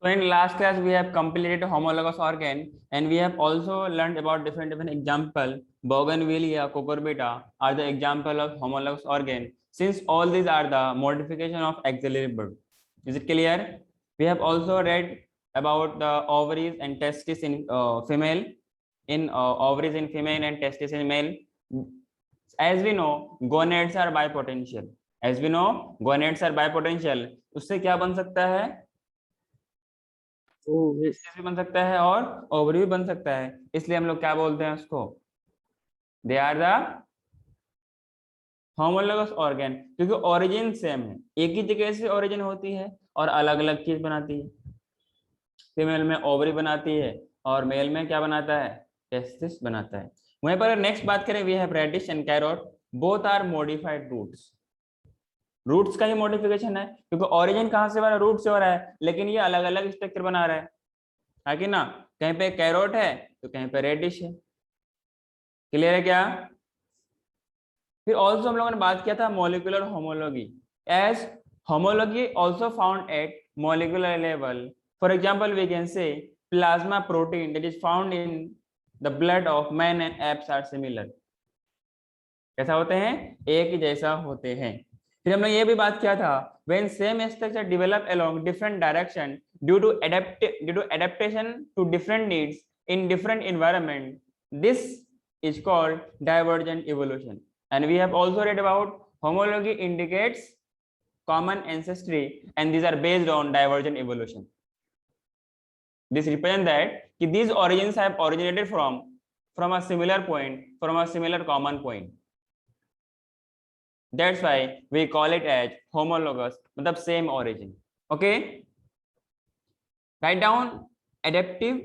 So in last class we have completed homologous organ and we have also learned about different example. Bougainvillea, cucurbita are the example of homologous organ. Since all these are the modification of axillary bulb. Is it clear? We have also read about the ovaries and testes in female, in ovaries in female and testes in male. As we know, gonads are bipotential. As we know, gonads are bipotential. उससे क्या बन सकता है? Testis भी बन सकता है और ओवरी भी बन सकता है, इसलिए हम लोग क्या बोलते हैं उसको? They are the homologous organ, क्योंकि ओरिजिन सेम है, एक ही जगह से ओरिजिन होती है और अलग अलग चीज बनाती है। फीमेल में ओवरी बनाती है और मेल में क्या बनाता है? टेस्टिस बनाता है। वहीं पर नेक्स्ट बात करें, we have radish and carrot, both are modified roots. Roots का ही मॉडिफिकेशन है, क्योंकि ओरिजिन कहां से बना? रूट से हो रहा है, लेकिन ये अलग अलग स्ट्रक्चर बना रहा है कि ना? कहीं पे कैरोट है तो कहीं पे रेडिश है। क्लियर है क्या? फिर ऑल्सो हम लोगों ने बात किया था molecular homology, as homology also found at molecular level. For example we can say plasma protein that is found in the blood of man and apes are similar. कैसा होते हैं? एक ही जैसा होते हैं। फिर हमने ये भी बात किया था, when same structure develop along different direction due to adaptation to different needs in different environment, this is called divergent evolution. And we have also read about homology indicates common ancestry and these are based on divergent evolution. This represents that these origins have originated from a similar point, from a similar common point. That's why we call it as homologous, मतलब same origin. Okay, write down adaptive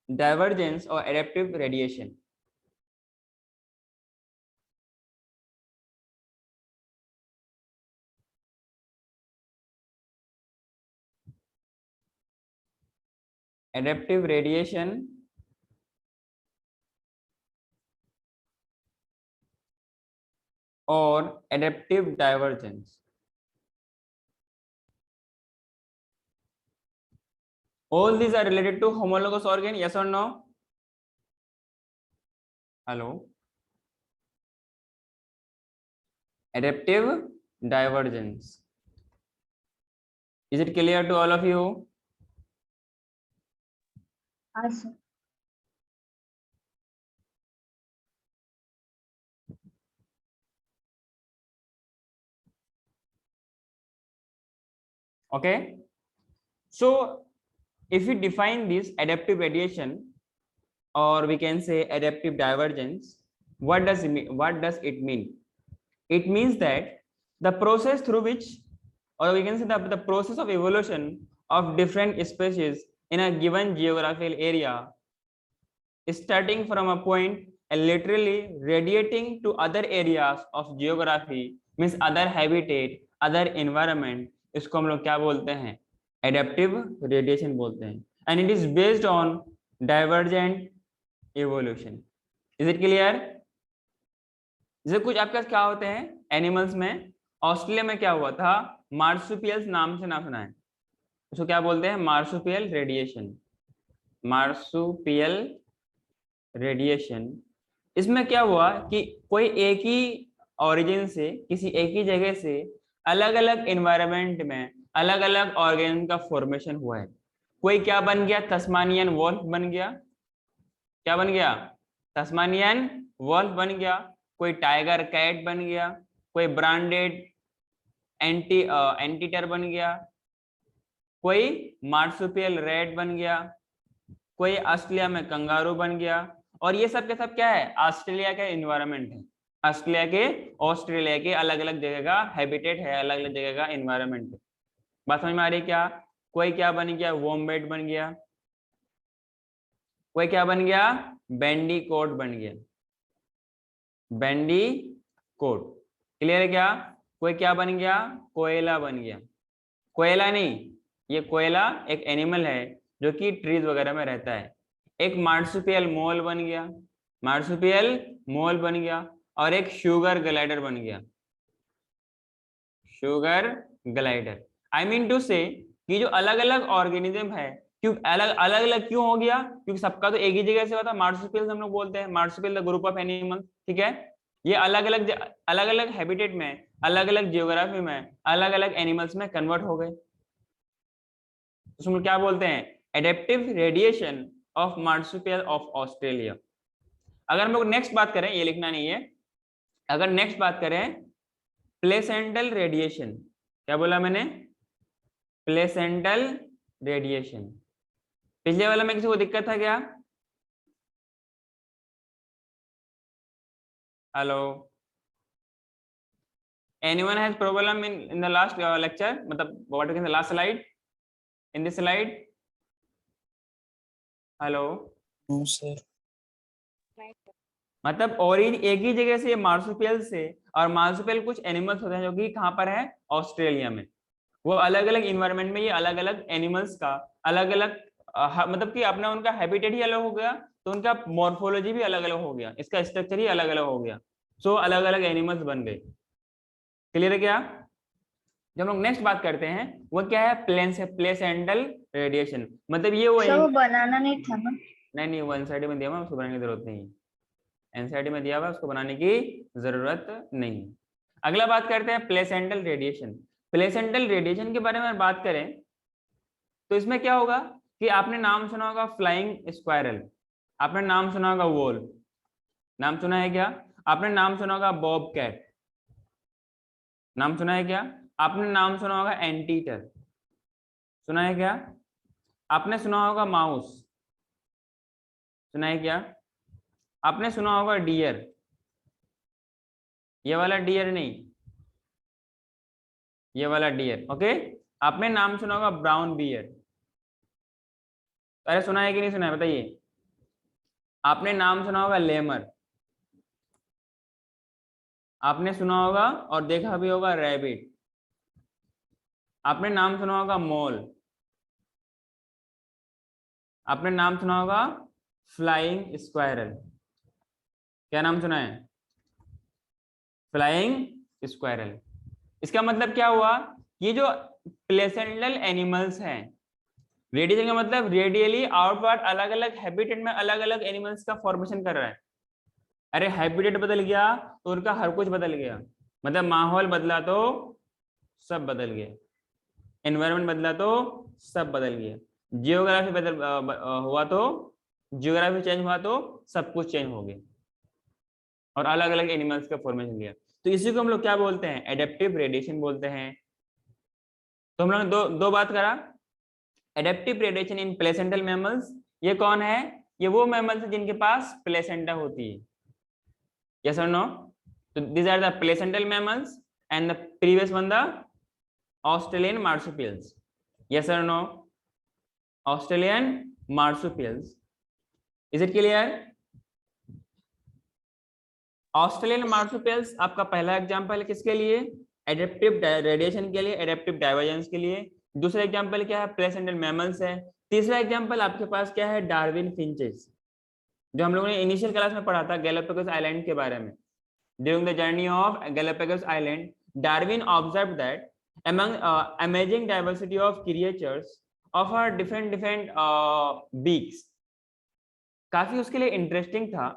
divergence or adaptive radiation. Adaptive radiation or adaptive divergence. All these are related to homologous organ, yes or no? Hello? Adaptive divergence. Is it clear to all of you? Yes. Okay. So if we define this adaptive radiation, or we can say adaptive divergence, what does it mean? It means that the process through which, or we can say the process of evolution of different species in a given geographical area, starting from a point and literally radiating to other areas of geography, means other habitat, other environment, इसको हम लोग क्या बोलते हैं? Adaptive radiation बोलते हैं। And it is based on divergent evolution. Is it clear? जैसे कुछ आपके क्या होते हैं एनिमल्स में, ऑस्ट्रेलिया में क्या हुआ था, मार्सुपियल्स नाम से ना सुना है? उसको क्या बोलते हैं? Marsupial radiation. Marsupial radiation. इसमें क्या हुआ कि कोई एक ही ओरिजिन से, किसी एक ही जगह से अलग अलग एनवायरनमेंट में अलग अलग ऑर्गेन का फॉर्मेशन हुआ है। कोई क्या बन गया? तस्मानियन वॉल्फ बन गया। क्या बन गया? तस्मानियन वॉल्फ बन गया। कोई टाइगर कैट बन गया। कोई ब्रांडेड एंटीटर बन गया। कोई मार्सुपियल रेड बन गया। कोई ऑस्ट्रेलिया में कंगारू बन गया। और ये सब के सब क्या है? ऑस्ट्रेलिया का एनवायरनमेंट है। ऑस्ट्रेलिया के अलग अलग जगह का हैबिटेट है, अलग अलग जगह का एनवायरनमेंट है। बात समझ में आ रही क्या? कोई क्या बन गया? वॉम्बेट बन गया। कोई क्या बन गया? बैंडी कोट बन गया। Bandy coat. क्लियर है क्या? कोई क्या बन गया? कोयला बन गया। कोयला नहीं, ये कोयला एक एनिमल है जो कि ट्रीज वगैरह में रहता है। एक मार्सुपियल मोल बन गया। मार्सुपियल मोल बन गया। और एक शुगर ग्लाइडर बन गया। Sugar glider. I mean to say कि जो अलग अलग ऑर्गेनिज्म है, क्यों अलग अलग क्यों हो गया, क्योंकि सबका तो एक ही जगह से होता है, मार्सुपियल्स हम लोग बोलते हैं, marsupial the group of animals, ठीक है। ये अलग अलग हैबिटेट में, अलग अलग जियोग्राफी में, अलग अलग एनिमल्स में कन्वर्ट हो गए, उसमें क्या बोलते हैं, adaptive radiation of marsupial of Australia. अगर हम लोग नेक्स्ट बात करें, ये लिखना नहीं है, अगर नेक्स्ट बात करें प्लेसेंटल रेडिएशन, क्या बोला मैंने, प्लेसेंटल रेडिएशन। पिछले वाला में किसी को दिक्कत था क्या? Hello, anyone has problem in the last lecture, मतलब what is the last slide, in this slide? Hello sir, मतलब और एक ही जगह से मार्सुपियल से, और मार्सुपियल कुछ एनिमल्स होते हैं जो कि कहाँ पर है, ऑस्ट्रेलिया में। वो अलग अलग इन्वायरमेंट में ये अलग अलग एनिमल्स का अलग अलग मतलब कि अपना उनका हैबिटेट ही अलग हो गया, तो उनका मॉर्फोलॉजी भी अलग अलग हो गया, इसका स्ट्रक्चर ही अलग अलग हो गया, सो अलग अलग एनिमल्स बन गए। क्लियर है क्या? जब हम लोग नेक्स्ट बात करते हैं वो क्या है, प्लेसेंटल रेडिएशन, मतलब ये वो वो बनाना नहीं था ना? नहीं वो एनसीईआरटी में दिया हुआ, उसको बनाने की जरूरत नहीं है, एनसीईआरटी में दिया हुआ, उसको बनाने की जरूरत नहीं। अगला बात करते हैं प्लेसेंटल रेडिएशन। प्लेसेंटल रेडिएशन के बारे में बात करें तो इसमें क्या होगा कि आपने नाम सुना होगा फ्लाइंग स्क्वायरल, आपने नाम सुना होगा वोल, नाम सुना है क्या? आपने नाम सुना होगा बॉब कैट, नाम सुना है क्या? आपने नाम सुना होगा एंटीटर, सुना है क्या? आपने सुना होगा माउस, सुना है क्या? आपने सुना होगा डियर, ये वाला डियर नहीं, ये वाला डियर, ओके। आपने नाम सुना होगा ब्राउन बियर, अरे सुना है कि नहीं सुना है बताइए? आपने नाम सुना होगा लेमर, आपने सुना होगा और देखा भी होगा रैबिट, आपने नाम सुना होगा मोल, आपने नाम सुना होगा फ्लाइंग स्क्वायरल, क्या नाम सुना है, फ्लाइंग स्क्वायरल। इसका मतलब क्या हुआ, ये जो प्लेसेंटल एनिमल्स हैं, रेडिएशन का मतलब रेडियली आउटवर्ड अलग अलग हैबिटेट में अलग अलग एनिमल्स का फॉर्मेशन कर रहा है। अरे हैबिटेट बदल गया तो उनका हर कुछ बदल गया, मतलब माहौल बदला तो सब बदल गया, एनवायरनमेंट बदला तो सब बदल गया, जियोग्राफी हुआ तो जियोग्राफी चेंज हुआ तो सब कुछ चेंज हो गया, और अलग अलग एनिमल्स का फॉर्मेशन लिया। तो इसी को हम लोग क्या बोलते हैं, एडेप्टिव रेडिएशन बोलते हैं। तो हम लोग ने दो बात करा, adaptive radiation in placental mammals, ये कौन है, ये वो मैमल्स है जिनके पास प्लेसेंटा होती है, यस और नो? तो these are the placental mammals and the previous one the Australian marsupials, yes or no? Australian marsupials, is it clear? Australian marsupials आपका पहला एग्जांपल है किसके लिए, एडेप्टिव रेडिएशन के लिए, एडेप्टिव डाइवर्जेंस के लिए। दूसरा एग्जांपल क्या है, प्लेसेंटल मैमल्स है। तीसरा एग्जांपल आपके पास क्या है, डार्विन फिंचेस, जो हम लोगों ने इनिशियल क्लास में पढ़ा था गैलापागोस आइलैंड के बारे में। During the journey of Galapagos Island, Darwin observed that among amazing diversity of creatures of our different beaks, काफी उसके लिए इंटरेस्टिंग था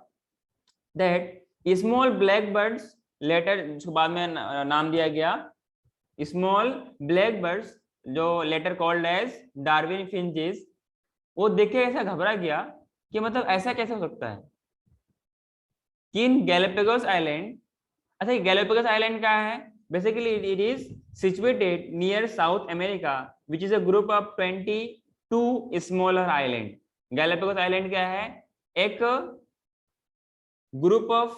that small black birds, later उसको बाद में नाम दिया गया small black birds, जो later called as Darwin finches, वो देख के ऐसा घबरा गया कि मतलब ऐसा कैसे हो सकता है कि इन गैलापागोस आइलैंड, अच्छा गैलापागोस आइलैंड क्या है, basically it is situated near south America which is a group of 22 smaller island. Galapagos island क्या है, एक ग्रुप ऑफ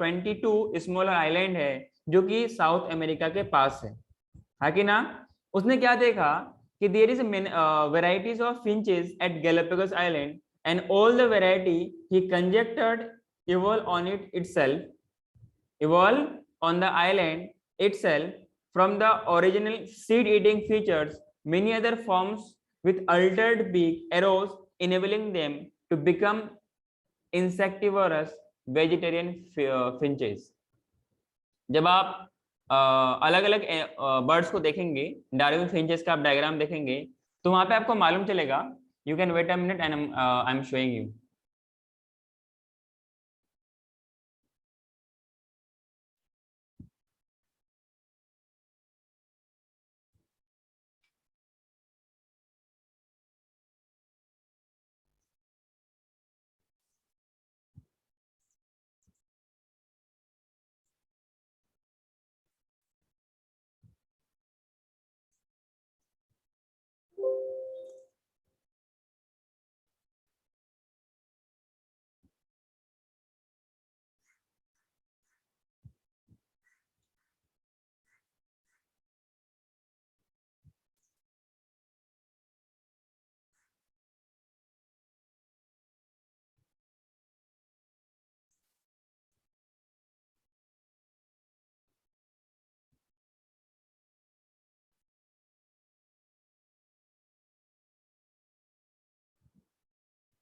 22 स्मॉलर आइलैंड है जो कि साउथ अमेरिका के पास है कि ना। उसने क्या देखा कि there is varieties of finches at Galapagos island and all the variety he conjected evolve on evolve on the island itself from the original seed-eating features. Many other forms with altered beak arose, enabling them to become insectivorous vegetarian finches. जब आप अलग अलग birds को देखेंगे, Darwin finches का आप diagram देखेंगे, तो वहां पे आपको मालूम चलेगा। You can wait a minute and I am showing you.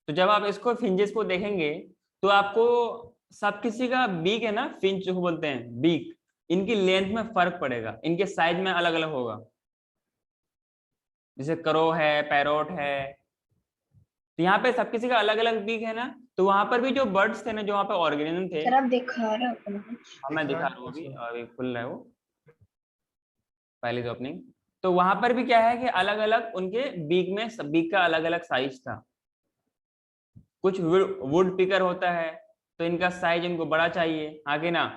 तो जब आप इसको फिंचेस को देखेंगे तो आपको सब किसी का बीक है ना, फिंच जो बोलते हैं बीक, इनकी लेंथ में फर्क पड़ेगा, इनके साइज में अलग अलग होगा। जैसे क्रो है, पैरोट है, तो यहाँ पे सब किसी का अलग अलग बीक है ना। तो वहां पर भी जो बर्ड्स थे ना, जो वहाँ पे ऑर्गेनिज्म थे, सर आप दिखा रहे हो अपना कुछ? हाँ मैं दिखा रहा हूँ, अभी अभी खुल रहा है वो पहली ओपनिंग। तो वहां पर भी क्या है कि अलग अलग उनके बीक में, सब बीक का अलग अलग साइज था। कुछ वुड पिकर होता है तो इनका साइज इनको बड़ा चाहिए, आगे ना।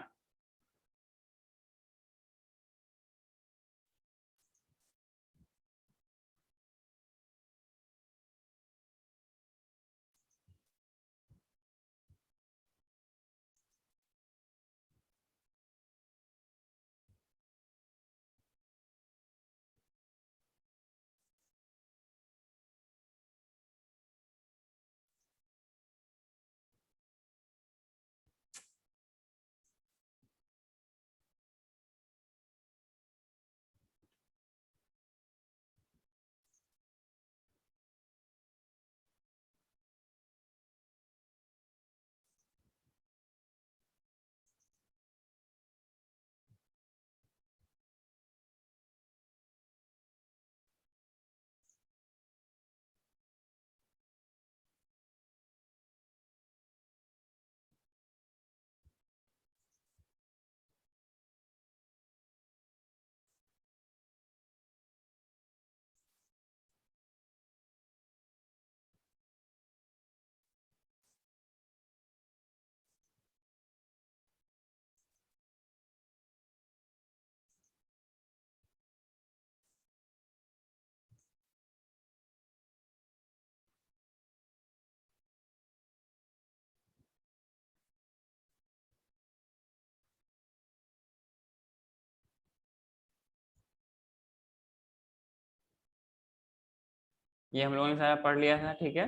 ये हम लोगों ने सारा पढ़ लिया था, ठीक है।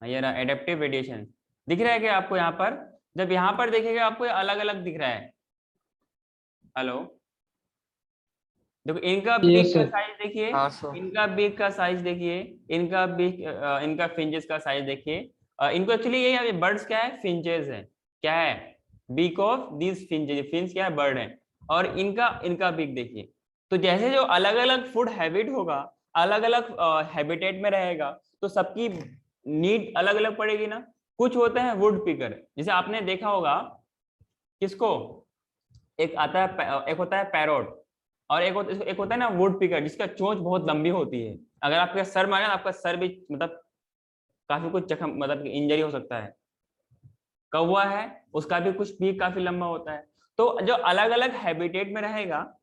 ये रहा एडेप्टिव रेडिएशन। दिख रहा है क्या आपको यहाँ पर? जब यहाँ पर देखेगा आपको अलग अलग दिख रहा है। हेलो, देखो इनका यस बीक का सर। साइज देखिए, हाँ सर। इनका बीक का साइज देखिए, इनका बीक, इनका फिंचेस का साइज देखिए। इनको एक्चुअली ये बर्ड्स क्या है, फिंचेस है। क्या है? Beak of this finches, finch क्या है, बर्ड है। और इनका इनका बीक देखिए। तो जैसे जो अलग अलग फूड हैबिट होगा, अलग अलग हैबिटेट में रहेगा, तो सबकी नीड अलग अलग पड़ेगी ना। कुछ होते हैं वुड पिकर, जैसे आपने देखा होगा किसको, एक आता है, एक होता है पैरोट, और एक होता है ना वुड पिकर, जिसका चोंच बहुत लंबी होती है। अगर आपके सर में आएगा, आपका सर भी मतलब काफी कुछ जख्म, मतलब इंजरी हो सकता है। कौवा है, उसका भी कुछ बीक काफी लंबा होता है। तो जो अलग अलग हैबिटेट में रहेगा,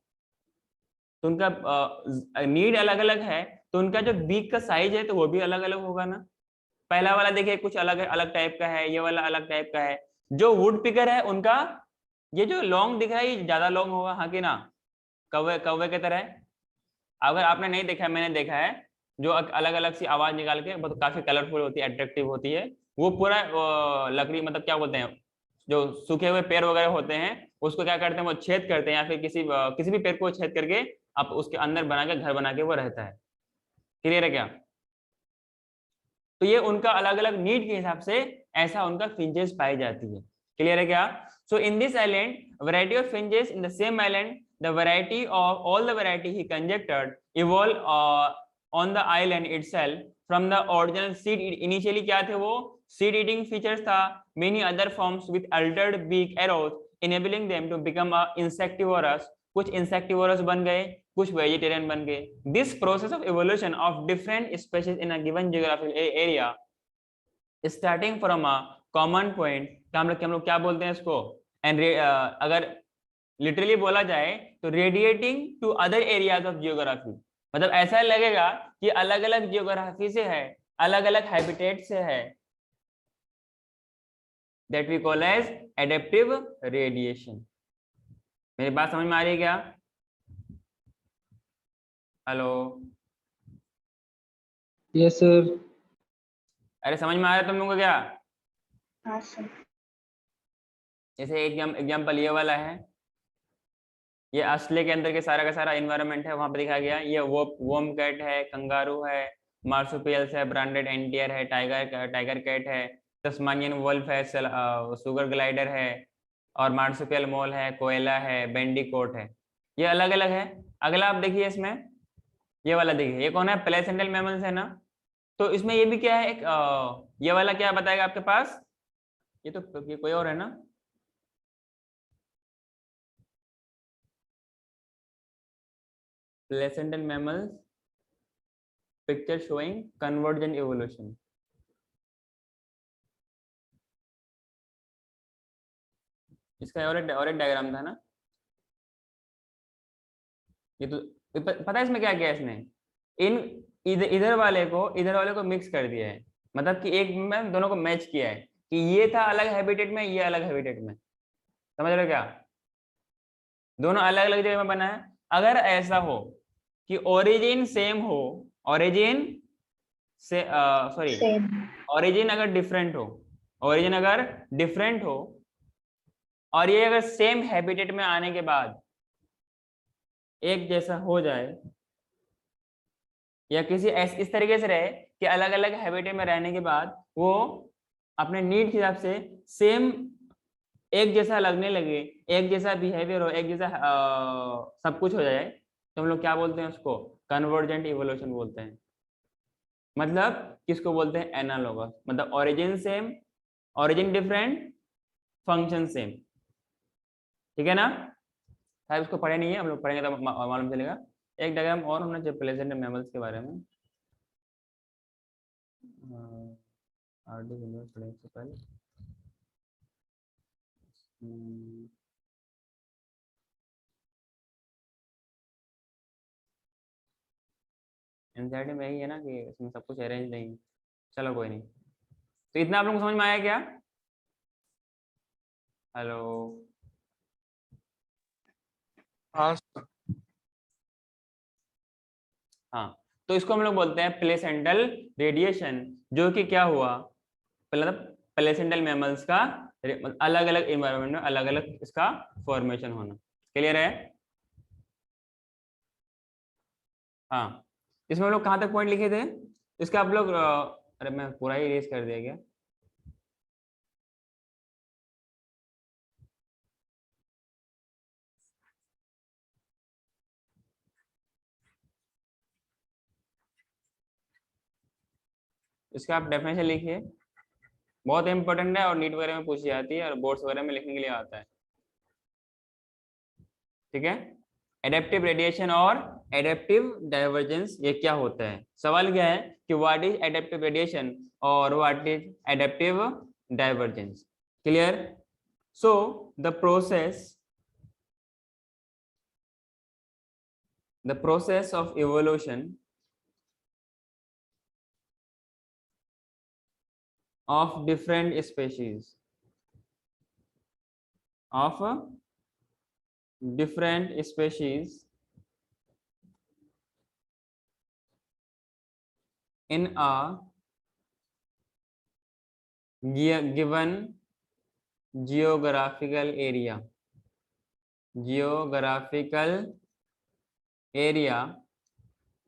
तो उनका नीड अलग अलग है, तो उनका जो बीक का साइज है तो वो भी अलग अलग होगा ना। पहला वाला देखिए कुछ अलग अलग टाइप का है, ये वाला अलग टाइप का है। जो वुड पिकर है उनका, ये जो लॉन्ग दिख रहा है ये ज्यादा लॉन्ग होगा, हाँ कि ना, कौवे कौवे की तरह। अगर आपने नहीं देखा है, मैंने देखा है, जो अलग अलग सी आवाज निकाल के बहुत काफी कलरफुल होती है, अट्रैक्टिव होती है, वो पूरा लकड़ी, मतलब क्या बोलते हैं, जो सूखे हुए पेड़ वगैरह होते हैं, उसको क्या करते हैं, वो छेद करते हैं, या फिर किसी भी पेड़ को छेद करके आप उसके अंदर बना के घर बना के वो रहता है। क्लियर है क्या? तो ये उनका अलग अलग नीड के हिसाब से ऐसा उनका फिंचेस पाई जाती है। क्लियर है क्या? So in this island, variety of finches in the same island, the variety of all the variety he conjectured evolved on the island itself from the original seed. Initially क्या थे वो seed eating features था, many other forms with altered beak arrows enabling them to become a insectivorous. कुछ insectivorous बन गए, कुछ vegetarian बन गए. This process of evolution of different species in a given geographical area starting from a common point, हम लोग क्या बोलते हैं इसको, एंड अगर लिटरली बोला जाए तो radiating to other areas of geography, मतलब ऐसा लगेगा कि अलग अलग जियोग्राफी से है, अलग अलग हैबिटेट से है, that we call as adaptive radiation. मेरी बात समझ में आ रही है क्या? Hello, yes sir. अरे समझ में आ रहा है तुम लोगों को क्या? हाँ सर. जैसे एग्जाम्पल ये वाला है, ये ऑस्ट्रेलिया के अंदर के सारा का सारा एनवायरनमेंट है, वहां पे दिखाया गया. ये वोम कैट है, कंगारू है, मार्सुपियल्स है, ब्रांडेड एंटियर है, टाइगर कैट है, तस्मानियन वुल्फ है, सुगर ग्लाइडर है, और मार्सुपियल मोल है, कोयला है, बेंडिकोट है. ये अलग अलग है. अगला आप देखिए इसमें, ये वाला देखिए, ये कौन है? प्लेसेंटल मैमल्स है ना. तो इसमें ये भी क्या है, एक ये वाला क्या बताएगा आपके पास? ये तो ये कोई और है ना. Placental mammals, picture showing convergent evolution. इसका और एक डायग्राम था ना. ये तो पता है इसमें क्या किया इसने, इन इधर वाले को मिक्स कर दिया है, मतलब कि एक में दोनों को मैच किया है कि ये था अलग हैबिटेट में, ये अलग हैबिटेट में. समझ रहे हो क्या? दोनों अलग अलग जगह में बना है. अगर ऐसा हो कि ओरिजिन सेम हो, ओरिजिन से सॉरी ओरिजिन अगर डिफरेंट हो और ये अगर सेम हैबिटेट में आने के बाद एक जैसा हो जाए, या किसी इस तरीके से रहे कि अलग अलग हैबिटेट में रहने के बाद वो अपने नीड के हिसाब से सेम एक जैसा लगने लगे, एक जैसा बिहेवियर हो, एक जैसा सब कुछ हो जाए, तो हम लोग क्या बोलते हैं उसको? कन्वर्जेंट इवोल्यूशन बोलते हैं. मतलब किसको बोलते हैं? एनालोगस. मतलब origin same, origin different, function same. ठीक है ना? शायद उसको पढ़े नहीं है, हम लोग पढ़ेंगे तो मालूम चलेगा. एक डायग्राम और होना चाहिए प्लेसेंट मैमल्स के बारे में. से पहले एनसीईआरटी में यही है ना कि इसमें सब कुछ अरेंज नहीं. चलो कोई नहीं. तो इतना आप लोगों को समझ में आया क्या? हेलो. हाँ, तो इसको हम लोग बोलते हैं प्लेसेंटल रेडिएशन, जो कि क्या हुआ, मतलब प्लेसेंटल मैमल्स का अलग अलग एनवायरनमेंट में अलग अलग इसका फॉर्मेशन होना. क्लियर है? हाँ, इसमें हम लोग कहाँ तक पॉइंट लिखे थे इसका आप लोग? अरे मैं पूरा ही इरेज कर दिया क्या? इसका आप डेफिनेशन लिखिए, बहुत इंपॉर्टेंट है और नीट वगैरह में पूछी जाती है और बोर्ड्स वगैरह में लिखने के लिए आता है. ठीक है? एडेप्टिव रेडिएशन और एडेप्टिव डाइवर्जेंस ये क्या होता है? सवाल क्या है कि व्हाट इज एडेप्टिव रेडिएशन और what is adaptive divergence. Clear? So the process of evolution of different species in a given geographical area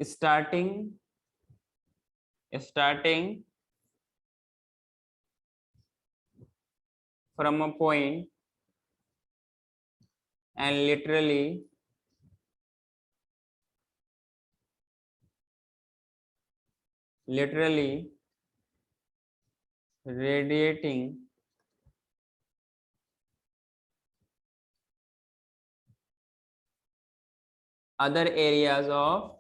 starting from a point and literally radiating other areas of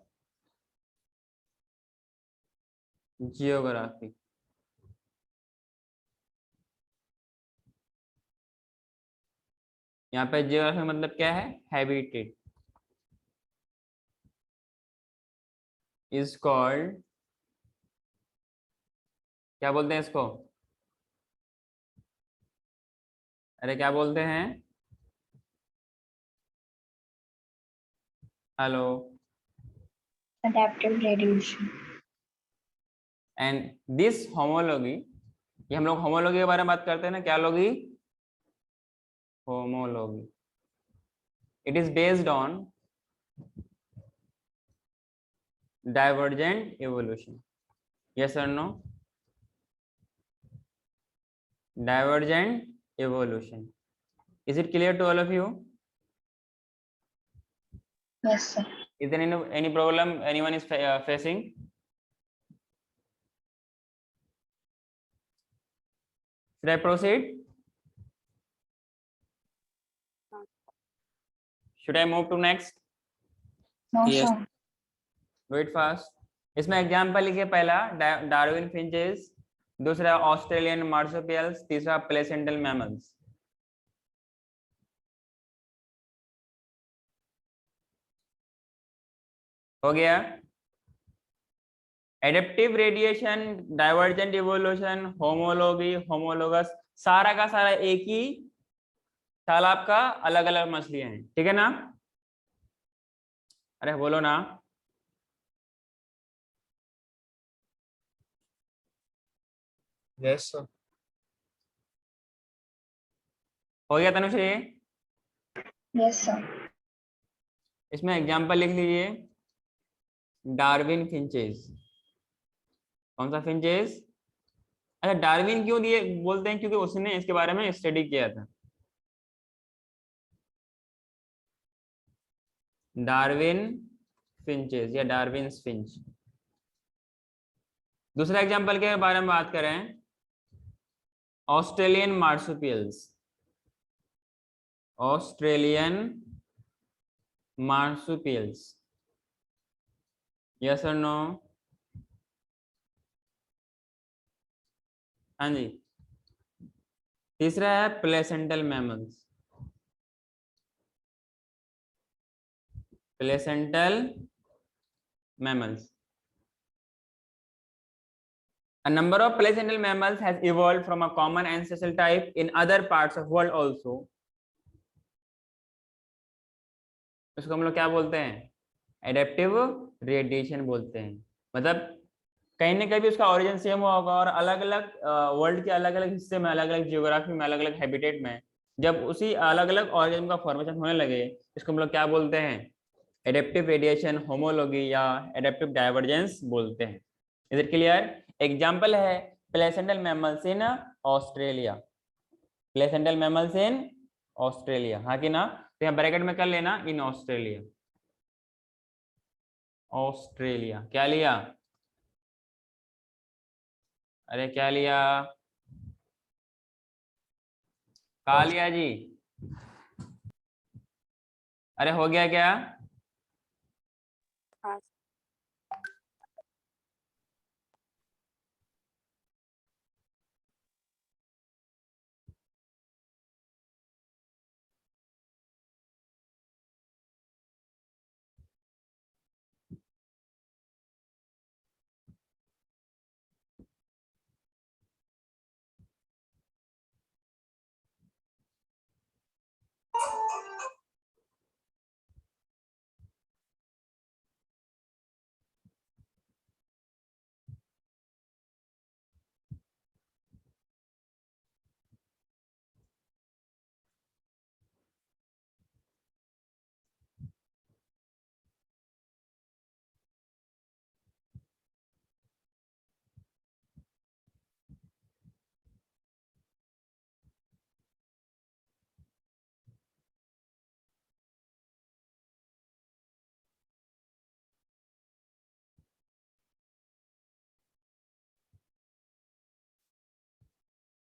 geography. यहाँ पे geography मतलब क्या है? Habitat is called, क्या बोलते हैं इसको? अरे क्या बोलते हैं? Hello. Adaptive radiation. And this homology, ये हम लोग होमोलॉगी के बारे में बात करते हैं ना, क्या लॉगी? Homology. It is based on divergent evolution. Yes or no? Divergent evolution. Is it clear to all of you? Yes, sir. Is there any problem anyone is facing? Should I proceed? Should I move to next? No, Yes. sir. Wait fast. इसमें example लिखिए, पहला Darwin finches, दूसरा Australian marsupials, तीसरा placental mammals. हो गया? Adaptive radiation, divergent evolution, homology, homologous, सारा का सारा एक ही तालाब का अलग अलग मछलियां हैं. ठीक है ना? अरे बोलो ना. Yes sir. हो गया तनुश्री? Yes, sir. इसमें एग्जांपल लिख लीजिए. Darwin finches. कौन सा फिंचेस? अच्छा, डार्विन क्यों दिए बोलते हैं? क्योंकि उसने इसके बारे में स्टडी किया था. डार्विन फिंचेस या डार्विन फिंच. दूसरा एग्जांपल के बारे में बात करें, Australian marsupials. Australian marsupials. Yes और नो? हाँ जी. तीसरा है placental mammals. Placental mammals. A number of placental mammals has evolved from a common ancestral type in other parts of world also. इसको हम लोग क्या बोलते हैं? एडेप्टिव रेडिएशन बोलते हैं. मतलब कहीं ना कहीं उसका ओरिजिन सेम हुआ होगा और अलग अलग वर्ल्ड के अलग अलग हिस्से में, अलग अलग जियोग्राफी में, अलग अलग हैबिटेट में जब उसी अलग अलग ऑर्गेनिज्म का फॉर्मेशन होने लगे, इसको हम लोग क्या बोलते हैं? एडेप्टिव रेडिएशन, होमोलॉगी या एडेप्टिव डाइवर्जेंस बोलते हैं. Is it clear? एग्जांपल है placental mammals in Australia. Placental mammals in Australia, हाँ कि ना? तो यहाँ ब्रैकेट में कर लेना, इन ऑस्ट्रेलिया. ऑस्ट्रेलिया क्या लिया? अरे क्या लिया? कहा लिया जी? अरे हो गया क्या?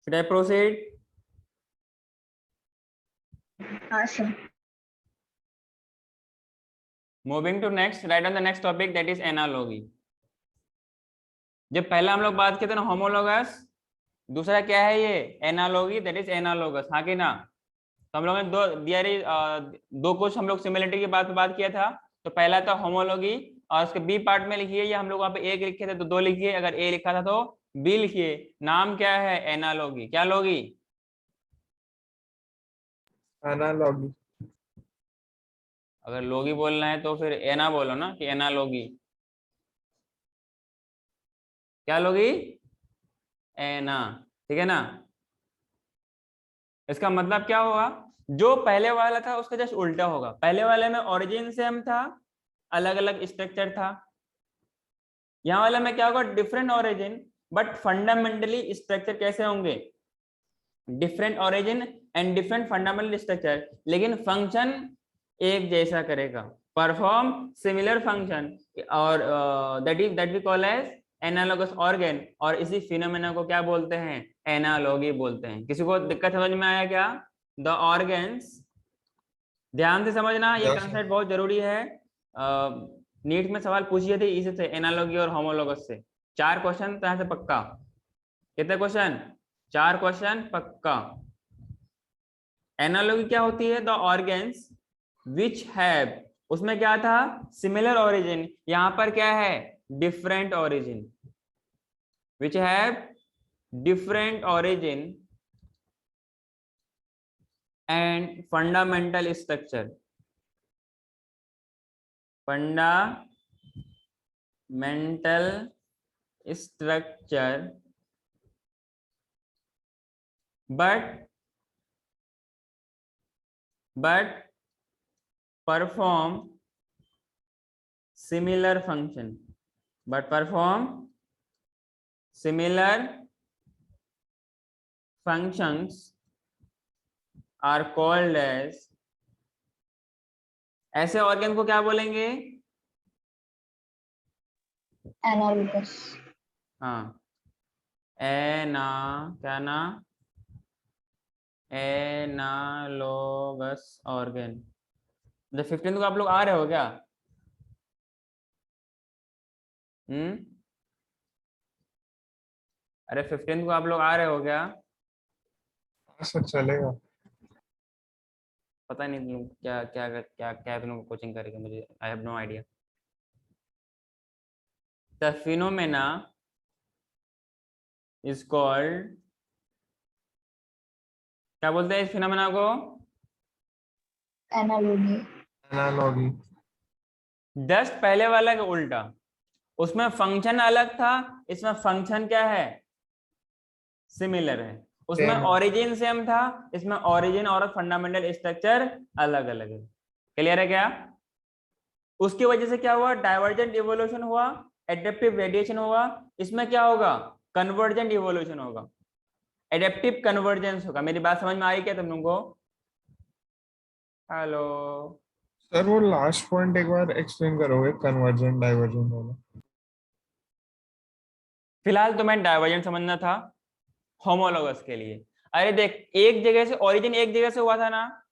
Should I proceed? हाँ sir. Moving to next, write on the next topic, that is analogy. जब पहला हम लोग बात किए थे ना होमोलोगस, दूसरा क्या है ये एनालॉगी, दैट इज एनालोगस, हाँ कि ना। तो हम लोग ने दो कुछ हम लोग सिमिलरिटी की बात किया था। तो पहला था होमोलॉगी, और उसके बी पार्ट में लिखिए, ये हम लोग वहां पे एक लिखे थे तो दो लिखिए, अगर ए लिखा था तो बी लिखिए। नाम क्या है? एनालॉगी। क्या लोगी? एनालॉगी। अगर लोगी बोलना है तो फिर एना बोलो ना, कि एनालॉगी। क्या लोगी? एना। ठीक है ना। इसका मतलब क्या होगा? जो पहले वाला था उसका जस्ट उल्टा होगा। पहले वाले में ओरिजिन सेम था, अलग अलग स्ट्रक्चर था। यहाँ वाले में क्या होगा? Different origin but fundamentally structure कैसे होंगे? Different origin and different fundamental structure, लेकिन फंक्शन एक जैसा करेगा, परफॉर्म सिमिलर फंक्शन, और that we call as analogous organ. और इसी फिनोमेना को क्या बोलते हैं? एनालॉगी बोलते हैं। किसी को दिक्कत समझ में आया क्या? द ऑर्गन्स, ध्यान से समझना, ये कंसेप्ट बहुत जरूरी है। नीट में सवाल पूछिए थे इसी से, एनालॉगी और होमोलॉगस से। 4 क्वेश्चन तरह से पक्का। कितने क्वेश्चन? 4 क्वेश्चन पक्का। एनालॉगी क्या होती है? द ऑर्गन्स विच हैव, उसमें क्या था? Similar origin. यहां पर क्या है? Different origin. Which have different origin and fundamental structure. Fundamental structure but perform similar function, functions are called as, ऐसे ऑर्गन को क्या बोलेंगे? Analogous. हाँ, क्या ना? Analogous organ. द 15th को आप लोग आ रहे हो क्या? अरे 15th को आप लोग आ रहे हो क्या? सर चलेगा। पता नहीं तुम क्या क्या क्या क्या तुम लोग कोचिंग करेंगे, मुझे I have no idea. The phenomena is called, क्या बोलते हैं इस फिनोमेना को? Analogy. एनालॉगी। जस्ट पहले वाला का उल्टा। उसमें फंक्शन अलग था, इसमें फंक्शन क्या है? सिमिलर है। उसमें ओरिजिन सेम था, इसमें ओरिजिन और फंडामेंटल स्ट्रक्चर अलग अलग है। क्लियर है क्या? उसकी वजह से क्या हुआ? डाइवर्जेंट इवोल्यूशन हुआ, एडेप्टिव रेडिएशन हुआ। इसमें क्या होगा? कन्वर्जेंट इवोल्यूशन होगा, एडेप्टिव कन्वर्जेंस होगा। मेरी बात समझ में आई क्या तुम लोगों को? हेलो सर वो लास्ट पॉइंट एक बार एक्सप्लेन करोगे, कन्वर्जेंट डाइवर्जेंट वाला? फिलहाल तो मैं डाइवर्जेंट समझना था होमोलोगस के लिए। अरे देख, एक जगह से ओरिजिन एक जगह से हुआ था ना,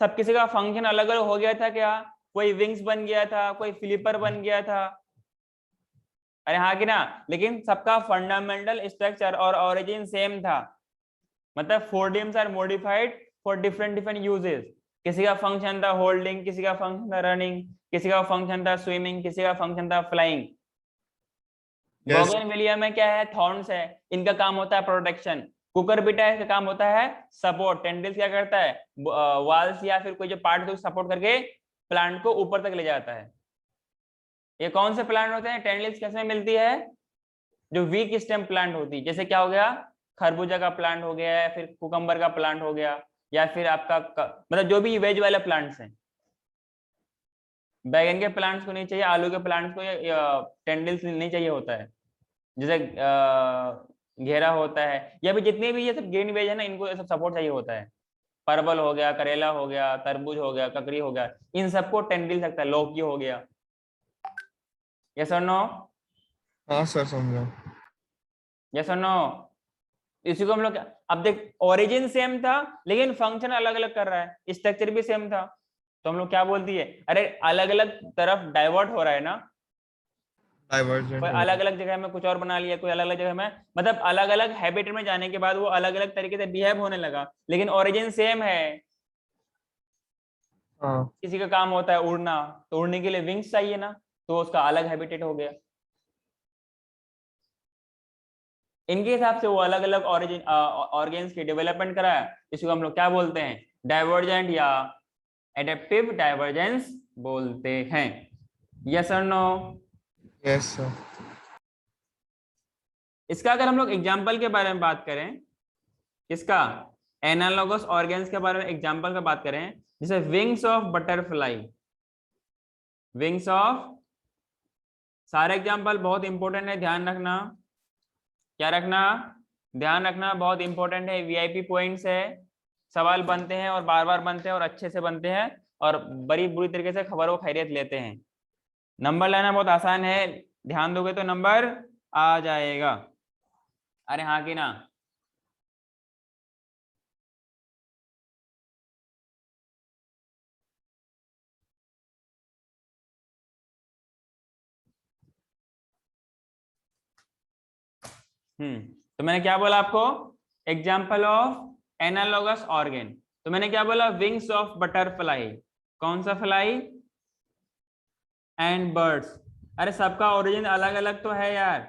सब किसी का फंक्शन अलग अलग हो गया था क्या? कोई विंग्स बन गया था, कोई फ्लिपर बन गया था, अरे हाँ कि ना। लेकिन सबका फंडामेंटल स्ट्रक्चर और ओरिजिन सेम था। मतलब forelimbs are modified for different different uses. किसी का फंक्शन था होल्डिंग, किसी का फंक्शन था रनिंग, किसी का फंक्शन था स्विमिंग, किसी का फंक्शन था फ्लाइंग। बोगनविलिया में क्या है? थॉर्न्स है, इनका काम होता है प्रोटेक्शन। कुकुरबिटा का काम होता है सपोर्ट। टेंड्रिल्स क्या करता है? वाल्स या फिर कोई जो पार्ट को सपोर्ट करके प्लांट को ऊपर तक ले जाता है। ये कौन से प्लांट होते हैं? टेंड्रिल्स कैसे मिलती है? जो वीक स्टेम प्लांट होती है, जैसे क्या हो गया? खरबूजा का प्लांट हो गया, या फिर कुकम्बर का प्लांट हो गया, या फिर आपका मतलब जो भी वेज वाले प्लांट्स हैं। बैगन के प्लांट्स को नहीं चाहिए, आलू के प्लांट्स को टेंड्रिल्स नहीं चाहिए होता है। जैसे घेरा होता है, या फिर जितने भी ये सब ग्रीन वेज है ना, इनको सब सपोर्ट चाहिए होता है। परवल हो गया, करेला हो गया, तरबूज हो गया, ककड़ी हो गया, इन सबको टेंड्रिल सकता है। लौकी हो गया। यस और नो? हाँ सर समझा। यस और नो? इसी को हम लोग अब देख ओरिजिन सेम था लेकिन फंक्शन अलग अलग कर रहा है, स्ट्रक्चर भी सेम था, तो हम लोग क्या बोल दिए, अरे अलग अलग तरफ डाइवर्ट हो रहा है ना, डाइवर्जेंट कोई हो अलग रहा अलग जगह में कुछ और बना लिया, कोई अलग अलग जगह में, मतलब अलग अलग हैबिटेट में जाने के बाद वो अलग अलग तरीके से बिहेव होने लगा, लेकिन ओरिजिन सेम है। है। हाँ किसी का काम होता है उड़ना, तो उड़ने के लिए विंग्स चाहिए ना, तो उसका अलग हैबिटेट हो गया। इनके हिसाब से वो अलग अलग ऑरिजिन ऑर्गेन्स की डेवलपमेंट कराया, इसको हम लोग क्या बोलते हैं, डाइवर्जेंट या एडेप्टिव डाइवर्जेंस बोलते हैं। यस और नो? Yes sir. इसका अगर हम लोग एग्जाम्पल के बारे में बात करें, इसका एनालॉगस ऑर्गेन्स के बारे में एग्जाम्पल का बात करें, जैसे wings of butterfly, wings of, सारे एग्जाम्पल बहुत इंपॉर्टेंट है, ध्यान रखना, क्या रखना, ध्यान रखना, बहुत इंपॉर्टेंट है, वीआईपी पॉइंट्स है, सवाल बनते हैं और बार बार बनते हैं और अच्छे से बनते हैं और बड़ी बुरी तरीके से खबर व खैरियत लेते हैं। नंबर लेना बहुत आसान है, ध्यान दोगे तो नंबर आ जाएगा। अरे हाँ कि ना? तो मैंने क्या बोला आपको, एग्जाम्पल ऑफ एनालॉगस ऑर्गेन, तो मैंने क्या बोला, विंग्स ऑफ बटरफ्लाई, कौन सा फ्लाई, एंड बर्ड्स। अरे सबका ओरिजिन अलग अलग तो है यार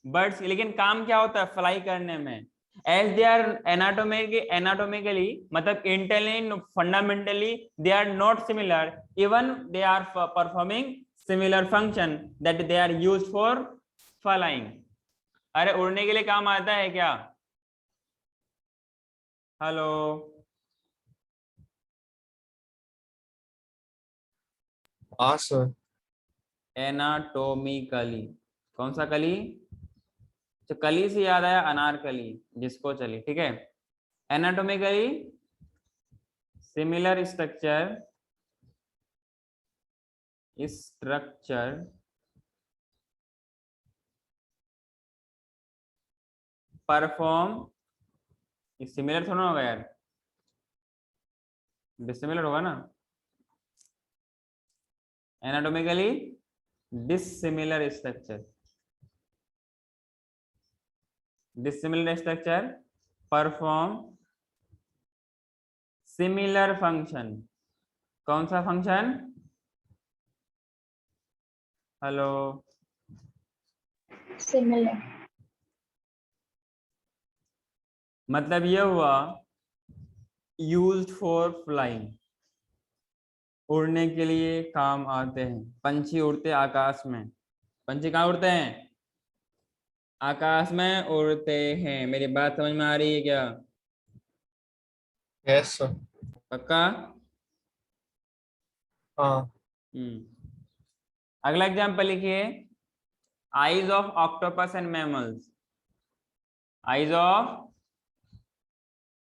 बर्ड्स, लेकिन काम क्या होता है फ्लाई करने में, एज दे आर एनाटोमिकली मतलब intelligent fundamentally they are not similar, even they are performing similar function that they are used for flying. अरे उड़ने के लिए काम आता है क्या? हेलो, हाँ सर। एनाटोमिकली, कौन सा कली, तो कली से याद आया अनारकली, जिसको चली, ठीक है, anatomically similar structure perform, similar थोड़ा ना होगा यार, डिसिमिलर होगा ना, anatomically dissimilar structure perform similar function, कौन सा फंक्शन, हेलो, Similar. मतलब ये हुआ यूज्ड फॉर फ्लाइंग, उड़ने के लिए काम आते हैं, पंछी उड़ते आकाश में, पंछी कहाँ उड़ते हैं, आकाश में उड़ते हैं, मेरी बात समझ में आ रही है क्या? Yes sir. पक्का? हाँ अगला एग्जांपल लिखिए, eyes of octopus and mammals, eyes of,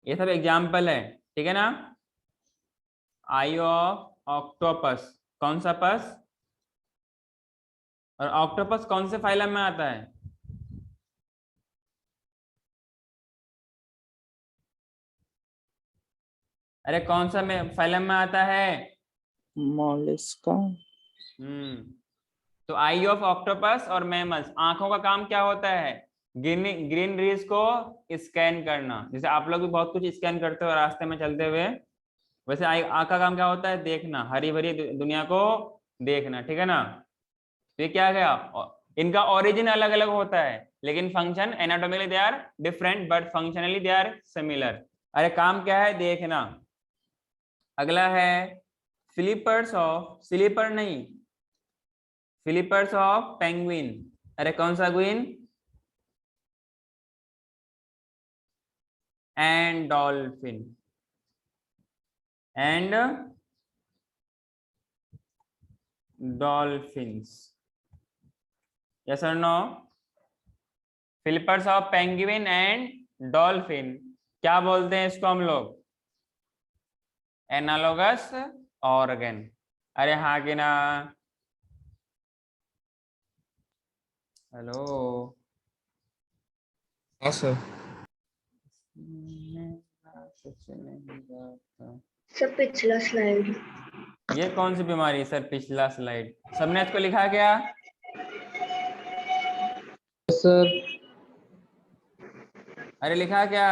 ये सब एग्जांपल है, ठीक है ना, आई ऑफ ऑक्टोपस, कौन सा पस, और ऑक्टोपस कौन से फाइलम में आता है, अरे कौन सा में फाइलम में आता है, मोलस्का। तो आई ऑफ ऑक्टोपस और मैमल्स, आंखों का काम क्या होता है, ग्रीन रेज को स्कैन करना, जैसे आप लोग भी बहुत कुछ स्कैन करते हो रास्ते में चलते हुए, वैसे आंख का काम क्या होता है, देखना, हरी भरी दुनिया को देखना, ठीक है ना, तो ये क्या गया, इनका ओरिजिन अलग अलग होता है लेकिन function anatomically they are different but functionally they are similar. अरे काम क्या है देखना। अगला है फ्लिपर्स ऑफ, स्लीपर नहीं, फ्लिपर्स ऑफ पेंगुइन, अरे कौन सा गुइन, and dolphin, and dolphins, yes और no, flippers of penguin and dolphin, क्या बोलते हैं इसको हम लोग, एनालॉगस ऑर्गन। अरे हाँ कि ना, हेलो, हाँ सर। सर पिछला स्लाइड। ये कौन सी बीमारी है सर? पिछला स्लाइड सबने इसको लिखा क्या? सर अरे लिखा क्या?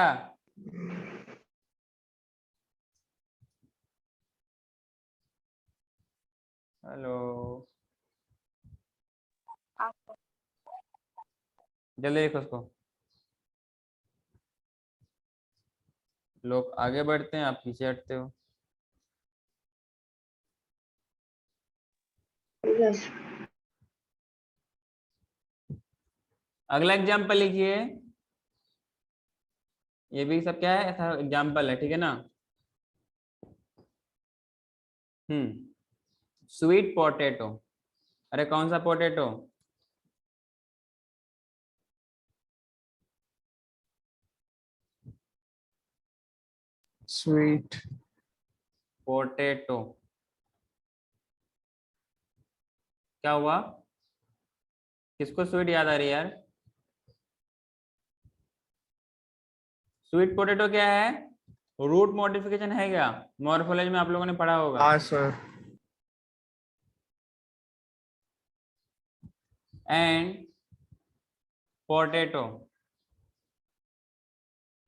हेलो, जल्दी लिखो उसको। लोग आगे बढ़ते हैं, आप पीछे हटते हो। यस। अगला एग्जाम्पल लिखिए। ये भी सब क्या है? ऐसा एग्जाम्पल है, ठीक है ना? Sweet potato. अरे कौन सा पोटैटो? Sweet potato. क्या हुआ? किसको स्वीट याद आ रही है यार? स्वीट पोटैटो क्या है? रूट मॉडिफिकेशन है क्या? मॉर्फोलॉजी में आप लोगों ने पढ़ा होगा। हाँ सर। And potato.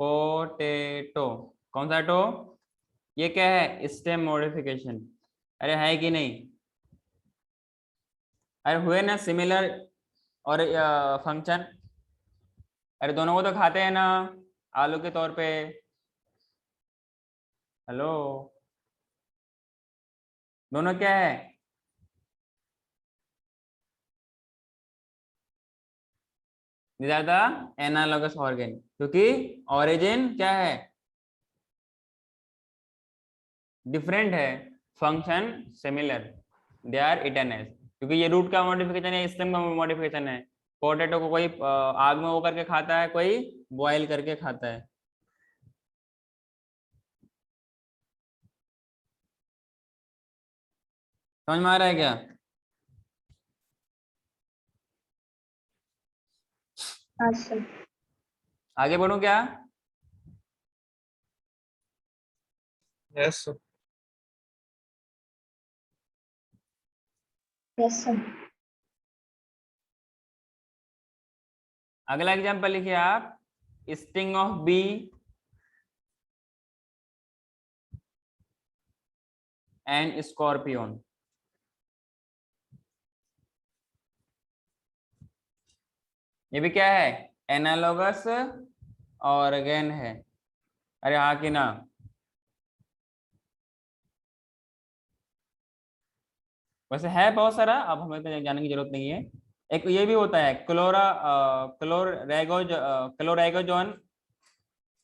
पोटैटो कौन सा टो? ये क्या है? Stem modification. अरे है कि नहीं? अरे हुए ना सिमिलर और फंक्शन? अरे दोनों को तो खाते हैं ना आलू के तौर पे। हेलो, दोनों क्या है? These are the analogous organ, क्योंकि origin क्या है? डिफरेंट है, फंक्शन सिमिलर, दे आर इटर्न एज। क्योंकि ये रूट का मॉडिफिकेशन है, स्टेम का मॉडिफिकेशन है। पोटैटो को कोई आग में वो करके खाता है, कोई बॉयल करके खाता है। समझ में आ रहा है क्या? हाँ सर। आगे बढ़ूं क्या? Yes sir. Yes sir. अगला एग्जांपल लिखिए आप। Sting of bee and scorpion. ये भी क्या है? एनालोगस ऑर्गन है। अरे हाँ कि ना? वैसे है बहुत सारा, अब हमें तो जानने की जरूरत नहीं है। एक ये भी होता है chloragogen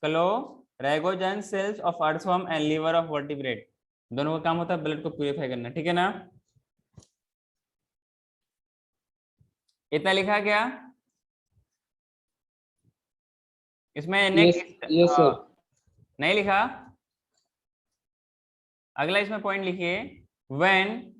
chloragogen cells of earthworm and liver of vertebrate. दोनों का काम होता है ब्लड को प्यूरिफाई करना, ठीक है ना? इतना लिखा क्या इसमें? Yes yes sir. नहीं लिखा? अगला इसमें पॉइंट लिखिए। When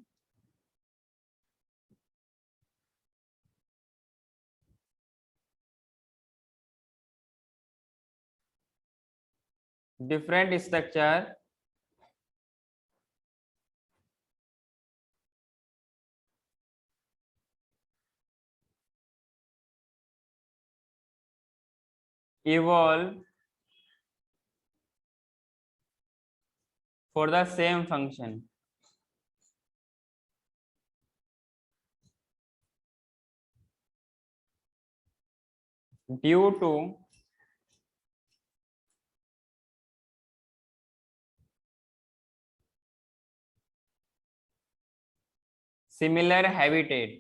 different structure evolve for the same function, due to similar habitat.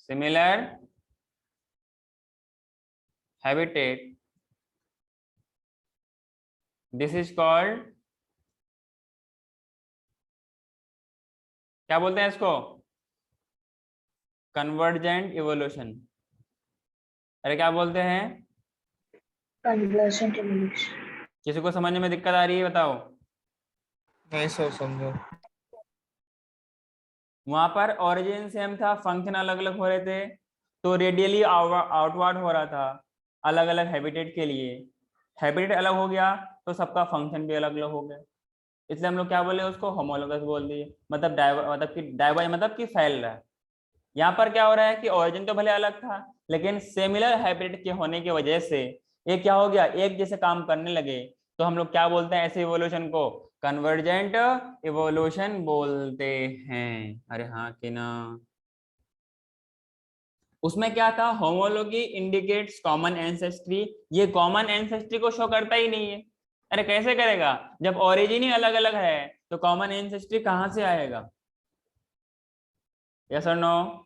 Similar habitat, this is called, क्या बोलते हैं इसको? Convergent evolution. अरे क्या बोलते हैं? Convergent evolution. किसी को समझने में दिक्कत आ रही है बताओ? नहीं सर, समझो। वहां पर ओरिजिन सेम था, फंक्शन अलग अलग हो रहे थे, तो रेडियली आउटवर्ड हो रहा था अलग अलग हैबिटेट के लिए। हैबिटेट अलग हो गया तो सबका फंक्शन भी अलग अलग हो गया, इसलिए हम लोग क्या बोले उसको होमोलोगस बोल दिए, मतलब डाइवर्ज मतलब कि फैल रहा है। यहाँ पर क्या हो रहा है कि ओरिजिन तो भले अलग था लेकिन सिमिलर हैबिटेट के होने की वजह से ये क्या हो गया, एक जैसे काम करने लगे, तो हम लोग क्या बोलते हैं ऐसे इवोल्यूशन को, कन्वर्जेंट इवोल्यूशन बोलते हैं। अरे हाँ कि ना। उसमें क्या था, होमोलॉगी इंडिकेट्स कॉमन एंसेस्ट्री, ये कॉमन एंसेस्ट्री को शो करता ही नहीं है। अरे कैसे करेगा, जब ओरिजिन ही अलग अलग है तो कॉमन एंसेस्ट्री कहाँ से आएगा? यस और नो?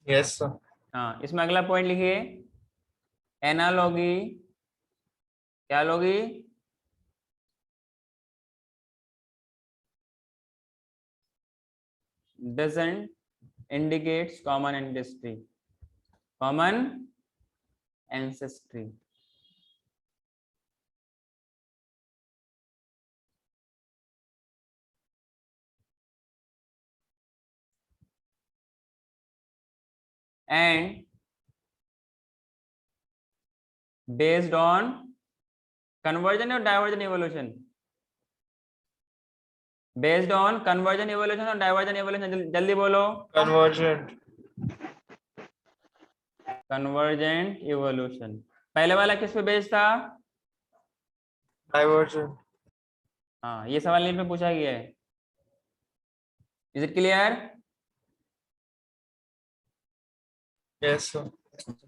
Yes sir. हाँ, इसमें अगला पॉइंट लिखिए, एनालॉगी, क्या लोगी? Doesn't indicates common ancestry, common ancestry. And based on convergent और divergent evolution, based on convergent evolution और डाइवर्जन इवोल्यूशन, जल्दी बोलो। कन्वर्जेंट। Convergent evolution. पहले वाला किस पे बेस्ड था? डाइवर्जेंट। हाँ, ये सवाल यहीं पे पूछा गया है। Is it clear? Yes sir.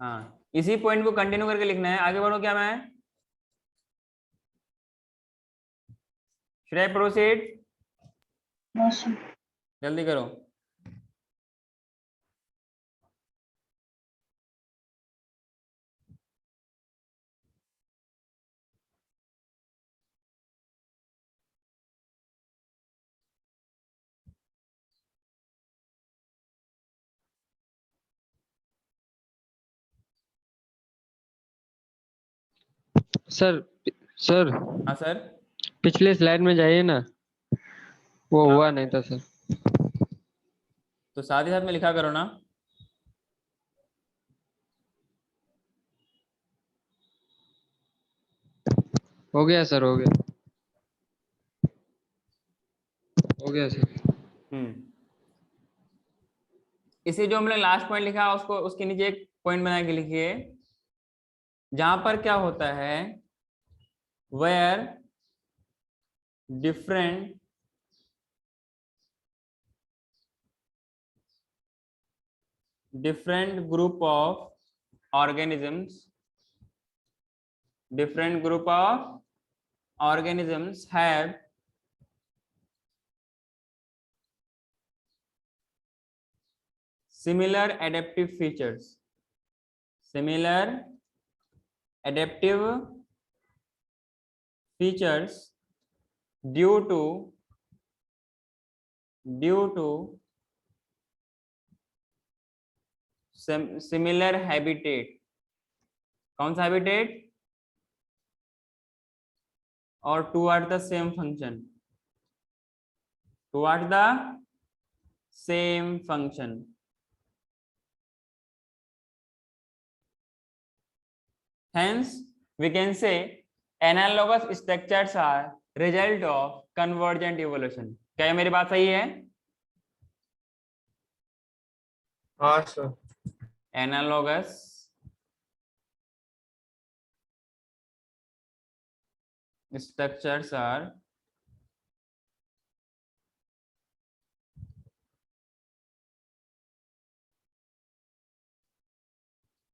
हाँ, इसी पॉइंट को कंटिन्यू करके लिखना है। आगे बढ़ो क्या मैं? Should I proceed? No sir. जल्दी करो। सर सर हाँ सर। पिछले स्लाइड में जाइए ना, वो हाँ, हुआ नहीं था सर। तो साथ ही साथ में लिखा करो ना। हो गया सर, हो गया, हो गया सर। हम्म, इसे जो हमने लास्ट पॉइंट लिखा उसको उसके नीचे एक पॉइंट बना के लिखिए, जहां पर क्या होता है, where different different group of organisms, different group of organisms have similar adaptive features, similar adaptive features due to similar habitat। कौन सा habitat? और toward the same function, toward the same function। Hence we can say analogous structures are result of convergent evolution। क्या ये मेरी बात सही है? हाँ sir. Analogous structures are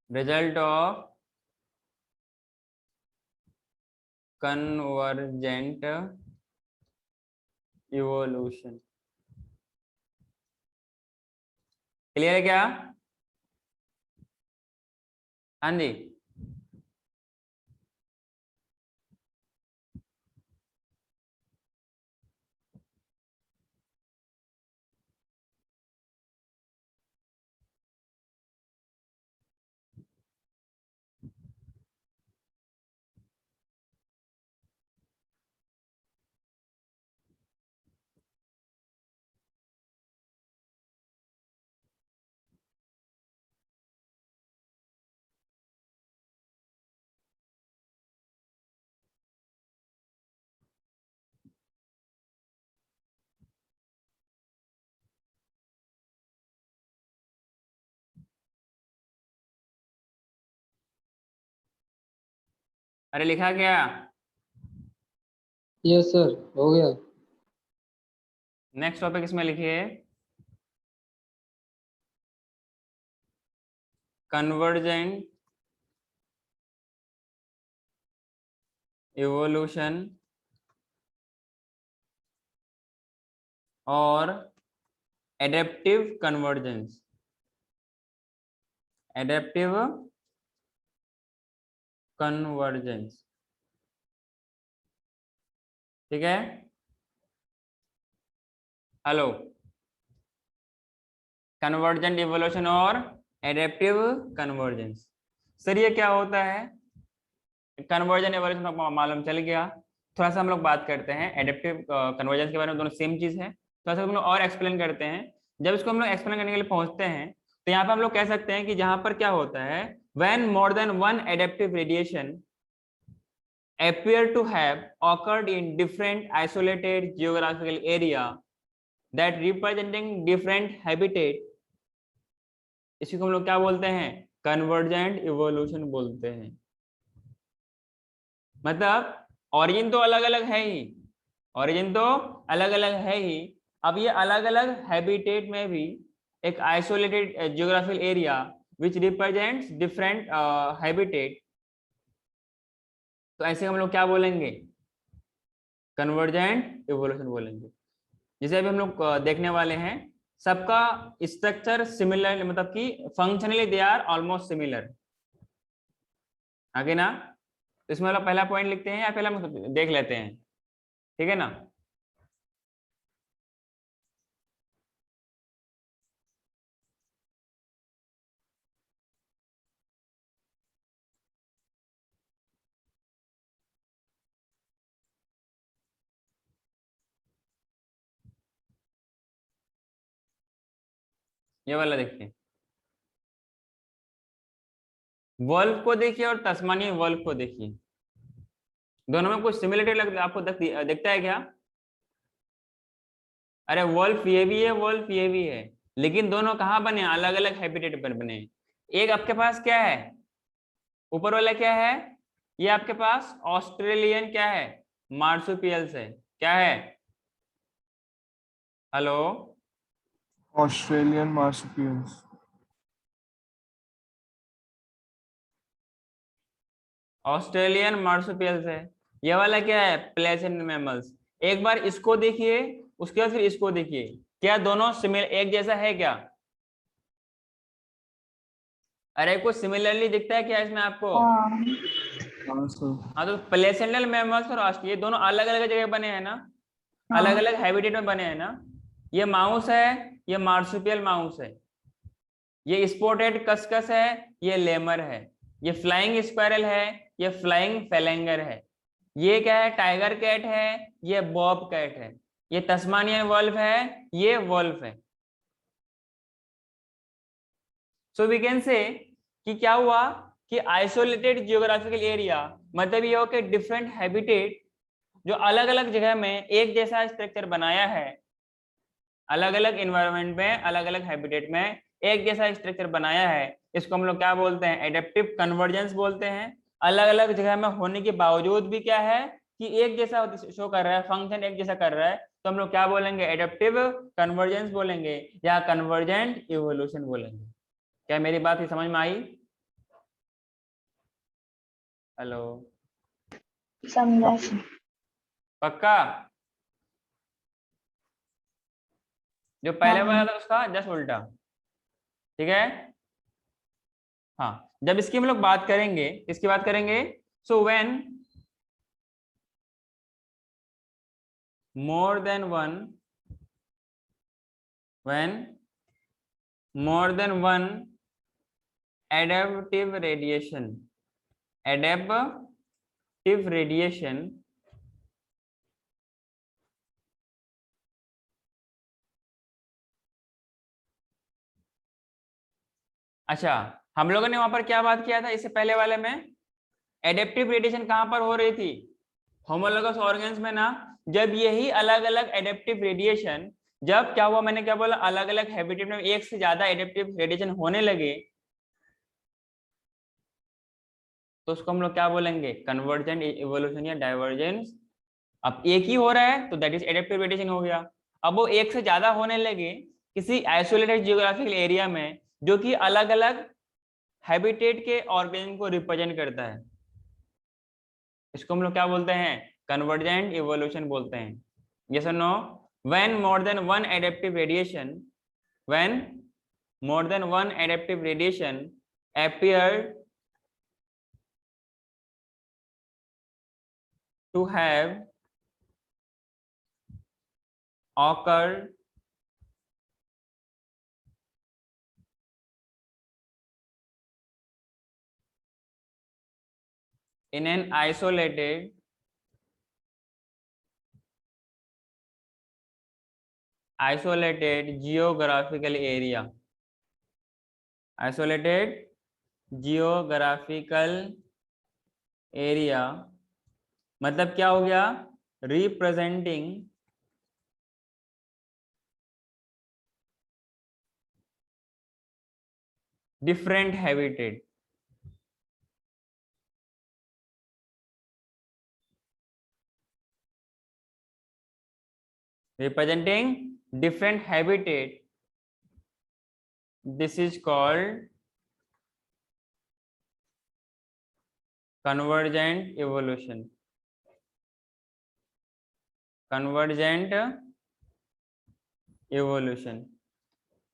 result of convergent evolution। Clear है क्या? हाँ जी। अरे लिखा क्या? यस सर, हो गया। नेक्स्ट टॉपिक इसमें लिखिए कन्वर्जेंट इवोल्यूशन और एडेप्टिव कन्वर्जेंस। एडेप्टिव कन्वर्जेंस, ठीक है। हेलो, कन्वर्जेंट इवोल्यूशन और एडेप्टिव कन्वर्जेंस। सर ये क्या होता है? कन्वर्जन इवोल्यूशन आपको मालूम चल गया। थोड़ा सा हम लोग बात करते हैं एडेप्टिव कन्वर्जेंस के बारे में, दोनों सेम चीज है। थोड़ा सा हम लोग और एक्सप्लेन करते हैं। जब इसको हम लोग एक्सप्लेन करने के लिए पहुंचते हैं तो यहाँ पे हम लोग कह सकते हैं कि जहां पर क्या होता है, when more than one adaptive radiation appear to have occurred in different isolated geographical area that representing different habitat, इसी को हम लोग क्या बोलते हैं? कन्वर्जेंट इवोल्यूशन बोलते हैं। मतलब ओरिजिन तो अलग अलग है ही, ओरिजिन तो अलग अलग है ही। अब ये अलग अलग हैबिटेट में भी एक isolated geographical area which represents different habitat, तो ऐसे हम लोग क्या बोलेंगे? कन्वर्जेंट इवोल्यूशन बोलेंगे। जैसे अभी हम लोग देखने वाले हैं, सबका स्ट्रक्चर सिमिलर, मतलब कि functionally they are almost similar, आगे ना। तो इसमें वाला पहला पॉइंट लिखते हैं या पहला हम देख लेते हैं, ठीक है ना। ये वाला देखिए, वॉल्फ को देखिए और तस्मानिया वॉल्फ को देखिए, दोनों में कुछ सिमिलरिटी आपको दिखता है क्या? अरे वॉल्फ ये भी है, वॉल्फ ये भी है, लेकिन दोनों कहाँ बने? अलग अलग हैबिटेट पर बने। एक आपके पास क्या है, ऊपर वाला क्या है? ये आपके पास ऑस्ट्रेलियन क्या है? मार्सुपियल्स है। क्या है? Hello, Australian marsupials. Australian marsupials है। ये वाला क्या है? प्लेसेंट मैमल्स। एक बार इसको देखिए, उसके बाद फिर इसको देखिए, क्या दोनों सिमिलर एक जैसा है क्या? अरे कुछ सिमिलरली दिखता है क्या इसमें आपको? हाँ, तो प्लेसेंटल मैमल्स और ऑस्ट्रेलिया, ये दोनों अलग अलग जगह बने हैं ना, अलग अलग हैबिटेट में बने हैं ना। ये माउस है, ये मार्सुपियल माउस है। ये स्पॉटेड कस्कस है, ये लेमर है। ये फ्लाइंग स्क्वायरल है, ये फ्लाइंग फेलेंगर है। ये क्या है? टाइगर कैट है, ये बॉब कैट है। ये तस्मानियन वॉल्फ है, ये वॉल्फ है। सो वी कैन से कि क्या हुआ कि आइसोलेटेड जियोग्राफिकल एरिया, मतलब ये हो कि डिफरेंट हैबिटेट जो अलग अलग जगह में एक जैसा स्ट्रक्चर बनाया है, अलग अलग इन्वायरमेंट में अलग अलग हैबिटेट में एक जैसा स्ट्रक्चर बनाया है, इसको हम लोग क्या बोलते हैं? एडेप्टिव कन्वर्जेंस बोलते हैं। अलग अलग जगह में होने के बावजूद भी क्या है कि एक जैसा शो कर रहा है, फंक्शन एक जैसा कर रहा है, तो हम लोग क्या बोलेंगे? एडेप्टिव कन्वर्जेंस बोलेंगे या कन्वर्जेंट इवोल्यूशन बोलेंगे। क्या मेरी बात ही समझ में आई? हेलो, समझा। पक्का? जो पहले हाँ। वाला था उसका जस्ट उल्टा, ठीक है। हाँ, जब इसकी हम लोग बात करेंगे, इसकी बात करेंगे, so when more than one, when more than one adaptive radiation, adaptive radiation अच्छा, हम लोगों ने वहां पर क्या बात किया था इससे पहले वाले में? एडेप्टिव रेडिएशन कहां पर हो रही थी? होमोलोगस ऑर्गेन्स में ना। जब यही अलग अलग एडेप्टिव रेडिएशन, जब क्या हुआ, मैंने क्या बोला? अलग अलग हैबिटेट में एक से ज्यादा एडेप्टिव रेडिएशन होने लगे, तो उसको हम लोग क्या बोलेंगे, कन्वर्जेंट इवोल्यूशन या डाइवर्जेंस। अब एक ही हो रहा है तो दैट इज एडेप्टिव रेडिएशन हो गया। अब वो एक से ज्यादा होने लगे किसी आइसोलेटेड जियोग्राफिकल एरिया में जो कि अलग अलग हैबिटेट के ऑर्गेनिज्म को रिप्रेजेंट करता है, इसको हम लोग क्या बोलते हैं, कन्वर्जेंट इवोल्यूशन बोलते हैं। यस और no? When more than one adaptive radiation, when more than one adaptive radiation appeared to have occurred in an isolated geographical area, isolated geographical area मतलब क्या हो गया, representing different habitat, representing different habitat, this is called convergent evolution, convergent evolution।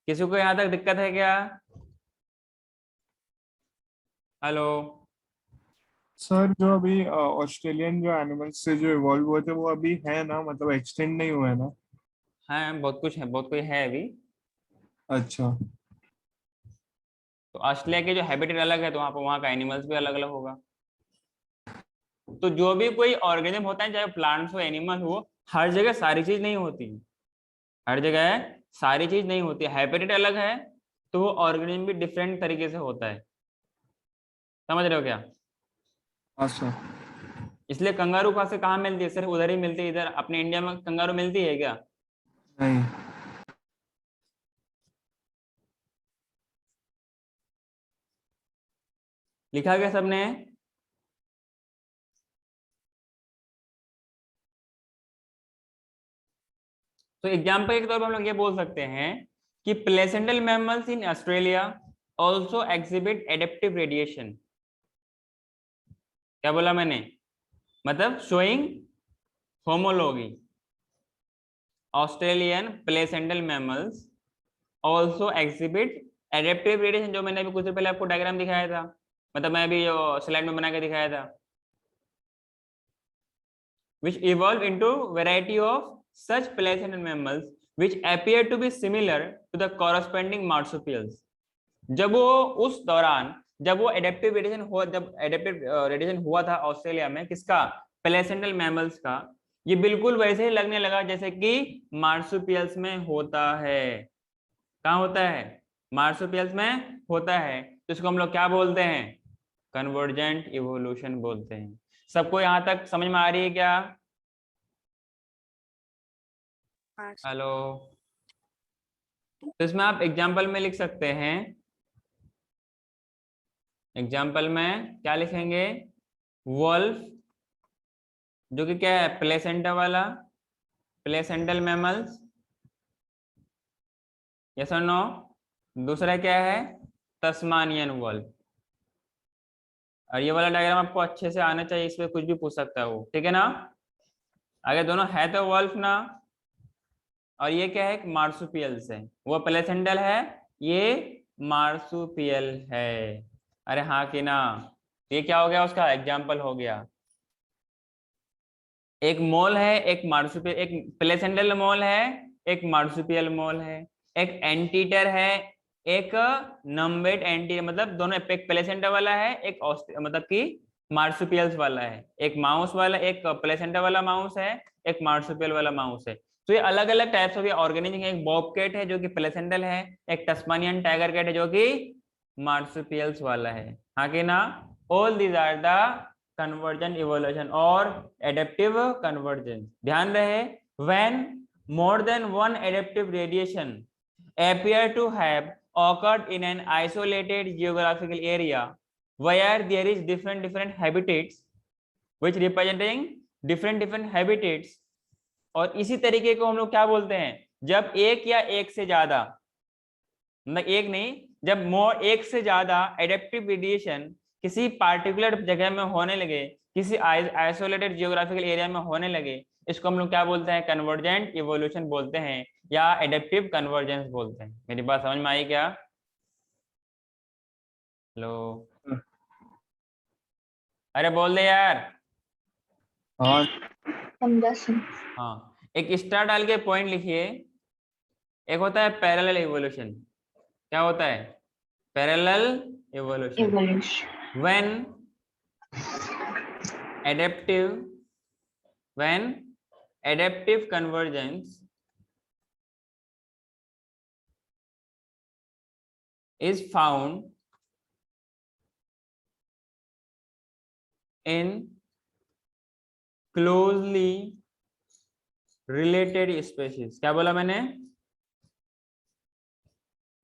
किसी को यहां तक दिक्कत है क्या? हेलो सर, जो अभी ऑस्ट्रेलियन जो एनिमल्स से जो इवॉल्व हुए थे वो अभी है ना, मतलब एक्सटेंड नहीं हुए ना? हाँ बहुत कुछ है, बहुत कोई है अभी। अच्छा। तो ऑस्ट्रेलिया के जो हैबिटेट अलग है तो वहाँ का एनिमल्स भी अलग अलग होगा। तो जो भी कोई ऑर्गेनिज्म होता है, चाहे प्लांट्स हो एनिमल हो, हर जगह सारी चीज नहीं होती, हर जगह सारी चीज नहीं होती, हैबिटेट अलग है तो वो ऑर्गेनिज्म भी डिफरेंट तरीके से होता है। समझ रहे हो क्या? हाँ सर। इसलिए कंगारू कहाँ से कहाँ मिलती है, सिर्फ उधर ही मिलती है, इधर अपने इंडिया में कंगारू मिलती है क्या? नहीं। लिखा गया सबने? तो एग्जाम्पल के तौर पर हम लोग ये बोल सकते हैं कि placental mammals in Australia also exhibit adaptive radiation. क्या बोला मैंने? मतलब showing homology, Australian placental mammals also exhibit adaptive radiation, जो मैंने अभी कुछ देर पहले आपको डायग्राम दिखाया था, मतलब मैं अभी स्लाइड में बना के दिखाया था, which evolved into variety of such placental mammals which appear to be similar to the corresponding marsupials। जब वो उस दौरान जब वो एडेप्टिव रेडिएशन हुआ, जब एडेप्टिव रेडिएशन हुआ था ऑस्ट्रेलिया में, किसका, प्लेसेंटल मैमल्स का, ये बिल्कुल वैसे ही लगने लगा जैसे कि मार्सुपियल्स में होता है। कहाँ होता है? मार्सुपियल्स में होता है। तो इसको हम लोग क्या बोलते हैं? कन्वर्जेंट इवोल्यूशन बोलते हैं। सबको यहाँ तक समझ में आ रही है क्या? हेलो। तो इसमें आप एग्जाम्पल में लिख सकते हैं, एग्जाम्पल में क्या लिखेंगे, वोल्फ जो कि क्या है, प्लेसेंटा वाला, प्लेसेंटल मैमल्स, यस और नो। दूसरा क्या है, तस्मानियन वोल्फ। और ये वाला डायग्राम आपको अच्छे से आना चाहिए, इसमें कुछ भी पूछ सकता है वो, ठीक है ना? अगर दोनों है तो वोल्फ ना, और ये क्या है, मार्सुपियल्स है, वो प्लेसेंटल है, ये मार्सुपियल है। अरे हाँ कि ना? ये क्या हो गया, उसका एग्जाम्पल हो गया। एक मोल है, एक मार्सुपियल, एक प्लेसेंटल मोल है, एक मार्सुपियल मोल है, एक एंटीटर है, एक नम्बेट एंटीटर, मतलब दोनों, एक प्लेसेंटा वाला है, एक मतलब कि मार्सुपियल्स वाला है, एक माउस वाला, एक प्लेसेंटा वाला माउस है, एक मार्सुपियल वाला माउस है। तो ये अलग अलग टाइप्स ऑफ ऑर्गेनिज्म है। एक बॉबकैट है जो कि प्लेसेंटल है, एक टस्मानियन टाइगर कैट है जो कि मार्सुपियल्स वाला है। हाँ कि ना? All these are the convergent evolution और एडेप्टिव कन्वर्जेंस। ध्यान रहे, when more than one adaptive radiation appear to have occurred in an isolated geographical area, where there is different habitats which representing different habitats। और इसी तरीके को हम लोग क्या बोलते हैं, जब एक या एक से ज्यादा, मतलब एक नहीं, जब मोर एक से ज्यादा एडेप्टिव रेडिएशन किसी पार्टिकुलर जगह में होने लगे, किसी आइसोलेटेड जियोग्राफिकल एरिया में होने लगे, इसको हम लोग क्या बोलते हैं, कन्वर्जेंट इवोल्यूशन बोलते हैं या एडेप्टिव कन्वर्जेंस बोलते हैं। मेरी बात समझ में आई क्या? हेलो, अरे बोल दे यार। हाँ समझा सर। हाँ, एक स्टार डाल के पॉइंट लिखिए। एक होता है पैरेलल इवोल्यूशन। क्या होता है? Parallel evolution. Evolution. when adaptive convergence is found in closely related species। क्या बोला मैंने?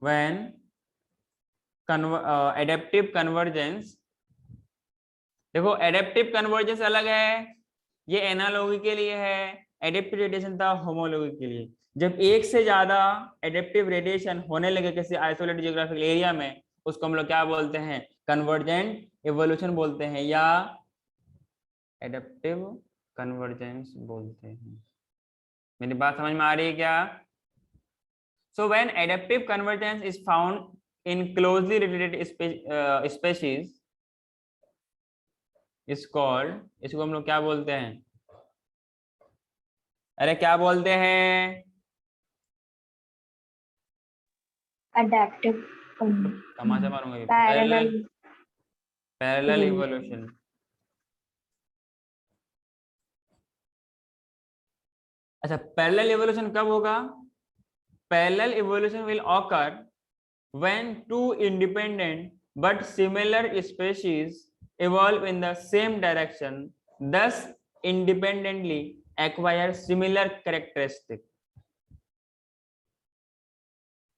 when adaptive convergence, देखो एडेप्टिव कन्वर्जेंस अलग है, ये एनालॉगी के लिए है, एडेप्टिव रेडिएशन था होमोलॉगी के लिए। जब एक से ज्यादा एडेप्टिव रेडिएशन होने लगे किसी आइसोलेटेड जियोग्राफिकल एरिया में, उसको हम लोग क्या बोलते हैं, कन्वर्जेंट इवोल्यूशन बोलते हैं या एडेप्टिव कन्वर्जेंस बोलते हैं। मेरी बात समझ में आ रही है क्या? So when adaptive convergence is found in closely related species is called, इसको हम लोग क्या बोलते हैं, अरे क्या बोलते हैं? अडैप्टिव तमाशा मारूंगा। Parallel parallel evolution. अच्छा, पैरेलल इवोल्यूशन कब होगा? Parallel evolution will occur when two independent but similar species evolve in the same direction, thus independently acquire similar characteristic।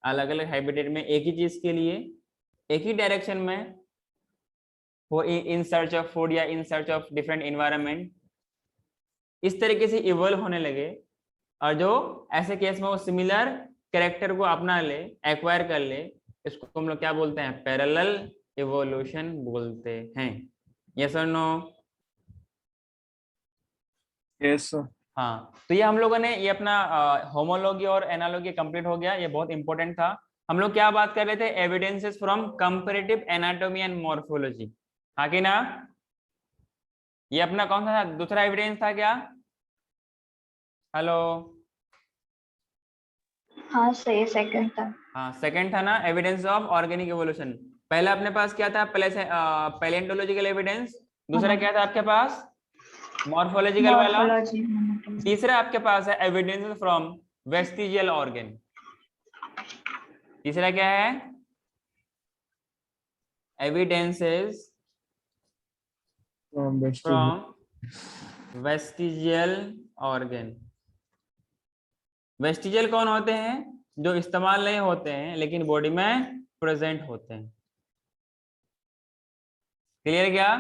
अलग अलग हैबिटेट में एक ही चीज के लिए एक ही डायरेक्शन में वो इन सर्च ऑफ फूड या in search of different environment इस तरीके से इवॉल्व होने लगे, और जो ऐसे केस में वो सिमिलर कैरेक्टर को अपना ले, एक्वायर कर ले, इसको हम लोग क्या बोलते हैं, पैरेलल इवोल्यूशन बोलते हैं। यस और नो? यस। हाँ, तो ये हम लोगों ने ये अपना होमोलॉजी और एनालॉजी कंप्लीट हो गया, ये बहुत इंपॉर्टेंट था। हम लोग क्या बात कर रहे थे, evidences from comparative anatomy and morphology, हाँ कि ना? ये अपना कौन सा था, दूसरा एविडेंस था क्या? हेलो, हाँ सही, सेकंड था। हाँ सेकंड था ना, एविडेंस ऑफ ऑर्गेनिक एवोल्यूशन। पहला अपने पास क्या था, पैलेंटोलॉजिकल एविडेंस। दूसरा क्या था आपके पास, मॉर्फोलॉजिकल वाला। मॉर्फोलॉजी। तीसरा आपके पास है एविडेंस फ्रॉम वेस्टिजियल ऑर्गन। तीसरा क्या है, evidences from vestigial organ. Vestigial कौन होते हैं, जो इस्तेमाल नहीं होते हैं लेकिन बॉडी में प्रेजेंट होते हैं। क्लियर क्या?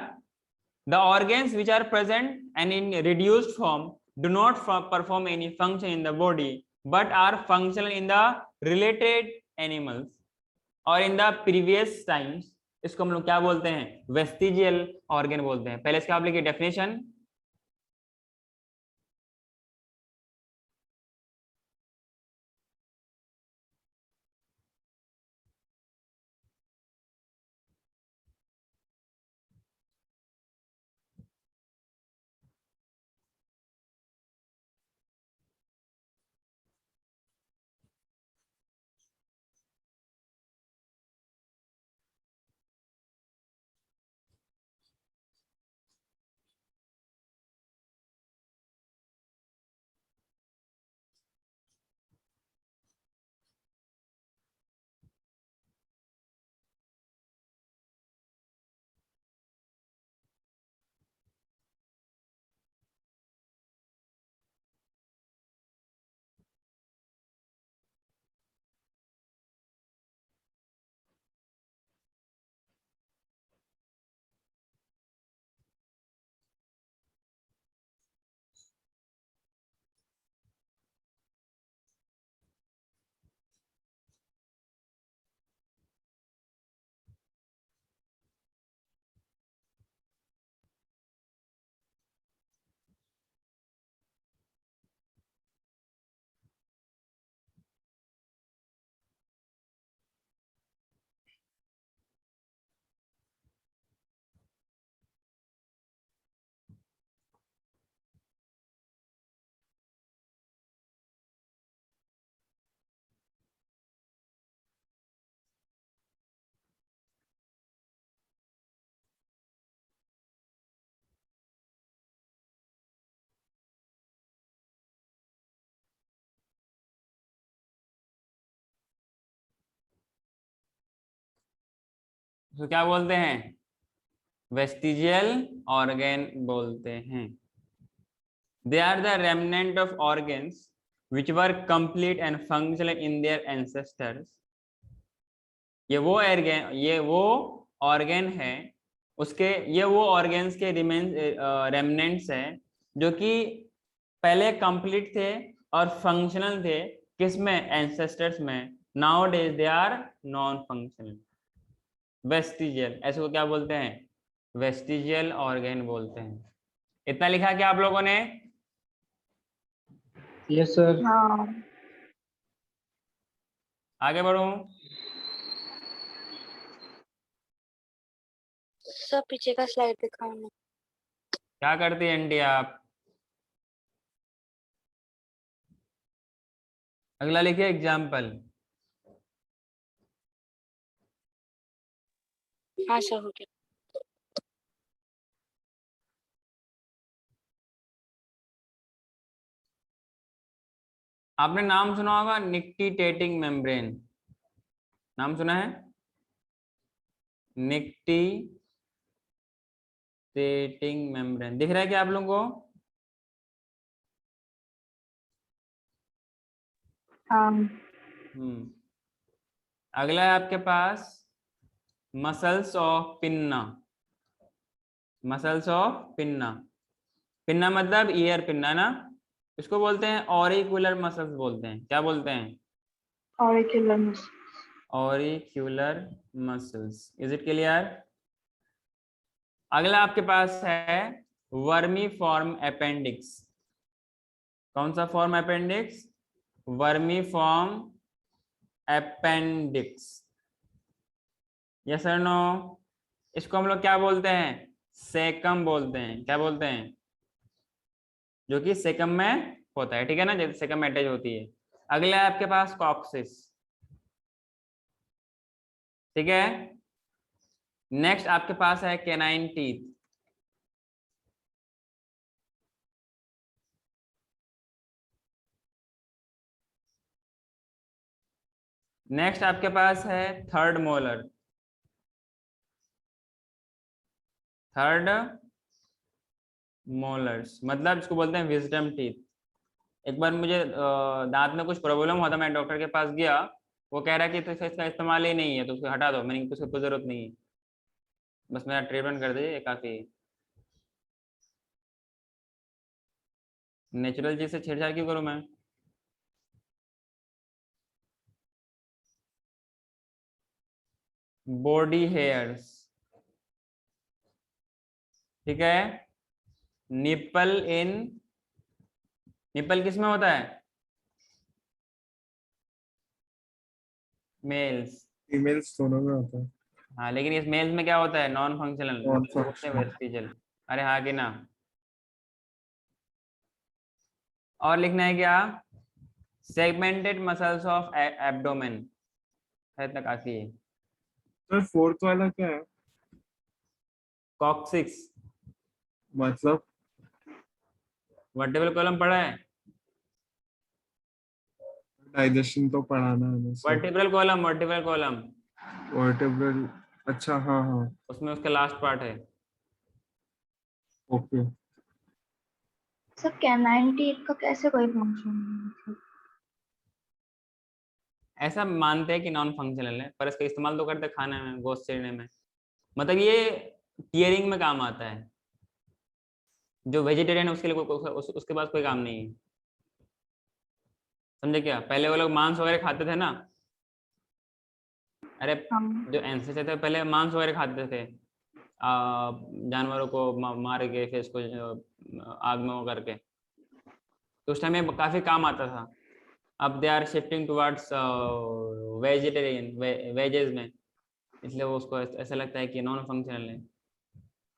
The organs which are present and in reduced form do not perform any function in the body but are functional in the related animals or in the previous times। इसको हम लोग क्या बोलते हैं, vestigial organ बोलते हैं। पहले इसका आप लिखिए डेफिनेशन। तो क्या बोलते हैं? वेस्टिजियल ऑर्गन बोलते हैं। They are the remnant of organs which were complete and functional in their ancestors। ये वो ऑर्गन है उसके, ये वो ऑर्गन्स के रेमनेंट्स है जो कि पहले कंप्लीट थे और फंक्शनल थे, किसमें? एंसेस्टर्स में। Nowadays they are non functional. Vestigial, ऐसे को क्या बोलते हैं? वेस्टिजियल ऑर्गन बोलते हैं। इतना लिखा क्या आप लोगों ने? Yes sir. हाँ आगे बढ़ो। सब पीछे का स्लाइड दिखाओ ना। क्या करती है आंटी आप? अगला लिखिए एग्जाम्पल। हाँ सर हो गया। आपने नाम सुना होगा निक्टिटेटिंग मेम्ब्रेन, नाम सुना है? निक्टिटेटिंग मेम्ब्रेन दिख रहा है क्या आप लोगों को? हाँ अगला है आपके पास muscles of pinna. Muscles of pinna, pinna मतलब ईयर पिन्ना ना, इसको बोलते हैं ऑरिकुलर मसल्स बोलते हैं। क्या बोलते हैं? Auricular muscles. Auricular muscles. Is it clear? अगला आपके पास है वर्मी फॉर्म अपेंडिक्स। कौन सा form appendix? Vermiform appendix. Yes और नो? इसको हम लोग क्या बोलते हैं? सेकम बोलते हैं। क्या बोलते हैं? जो कि सेकम में होता है, ठीक है ना, जैसे सेकम में अटैच होती है। अगला है आपके पास कॉक्सिस, ठीक है। नेक्स्ट आपके पास है कैनाइन टीथ। नेक्स्ट आपके पास है थर्ड मोलर। थर्ड मोलर्स मतलब इसको बोलते हैं विजडम टीथ। एक बार मुझे दांत में कुछ प्रॉब्लम हुआ था, मैं डॉक्टर के पास गया, वो कह रहा है कि तो इसका इस्तेमाल ही नहीं है तो उसको हटा दो। मैंने उसको कोई जरूरत नहीं है, बस मेरा ट्रीटमेंट कर दीजिए काफी है। नेचुरल चीज से छेड़छाड़ क्यों करूं मैं? बॉडी हेयर्स, ठीक है। निपल इन, निपल किस में होता है? मेल्स। फीमेल्स दोनों में होता है। हाँ लेकिन इस मेल्स में क्या होता है? Non functional, Non-functional। वेस्टिजियल। अरे हाँ कि ना? और लिखना है क्या? सेगमेंटेड मसल्स ऑफ एब्डोमेन, इतना काफी है। सर फोर्थ वाला क्या है? कॉक्सिक्स, मतलब वर्टिब्रल कॉलम पढ़ा है? डाइजेशन तो पढ़ाना है ना sir. Vertebral column, vertebral column, vertebral, अच्छा हाँ हाँ उसमें उसका लास्ट पार्ट है। ओके। सर कैनाइन टीथ का कैसे कोई फंक्शन है? ऐसा मानते हैं कि नॉन फंक्शनल है, पर इसका इस्तेमाल तो करते हैं खाने में, गोश्त चीरने में। मतलब ये टीयरिंग में काम आता है। जो वेजिटेरियन है उसके लिए उसके पास कोई काम नहीं है। समझे क्या? पहले वो लोग मांस वगैरह खाते थे ना, अरे हाँ जो एंसेस्टर थे पहले मांस वगैरह खाते थे, जानवरों को मार के फिर इसको आग में वो करके, तो उस टाइम में काफी काम आता था। अब they are shifting towards vegetarian, veggies में, इसलिए वो उसको ऐसा लगता है कि नॉन फंक्शनल है।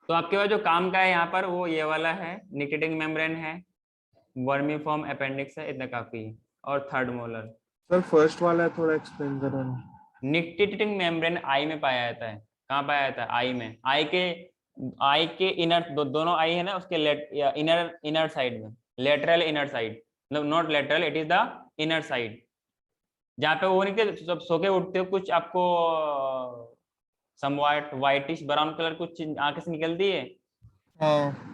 तो आपके पास जो काम का है यहाँ पर वो ये वाला है, निकेटिंग मेम्ब्रेन है, वर्मीफॉर्म अपेंडिक्स है, इतना काफी है, और थर्ड मोलर। सर फर्स्ट वाला है, थोड़ा एक्सप्लेन करो ना। निकेटिंग मेम्ब्रेन आई में पाया जाता है। कहाँ पाया जाता है? आई में। आई के इनर दोनों आई है ना, उसके इनर साइड में, लेटरल इनर साइड, मतलब not lateral, it is the inner side, जहाँ पे वो नहीं थे जब सो के उठते हो कुछ आपको समवाट व्हाइटिश ब्राउन कलर कुछ आंखें से निकलती है। हाँ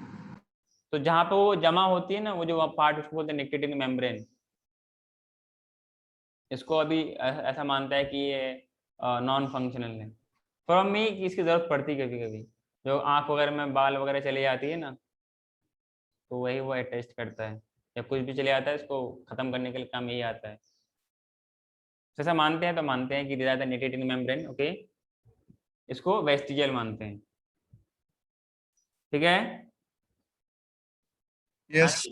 तो जहां पे वो जमा होती है ना, वो जो पार्ट, उसको बोलते हैं निकोटिन मेम्ब्रेन। इसको अभी ऐसा मानता है कि ये नॉन फंक्शनल है। फ्रॉम मी कि इसकी जरूरत पड़ती कभी कभी, जो आंख वगैरह में बाल वगैरह चली जाती है ना, तो वही वो अटेस्ट करता है। जब कुछ भी चले आता है, इसको खत्म करने के लिए काम यही आता है। जैसा मानते हैं तो मानते हैं कि दिया निकोटिन मेम्ब्रेन, ओके। इसको वेस्टिजियल मानते हैं, ठीक है। यस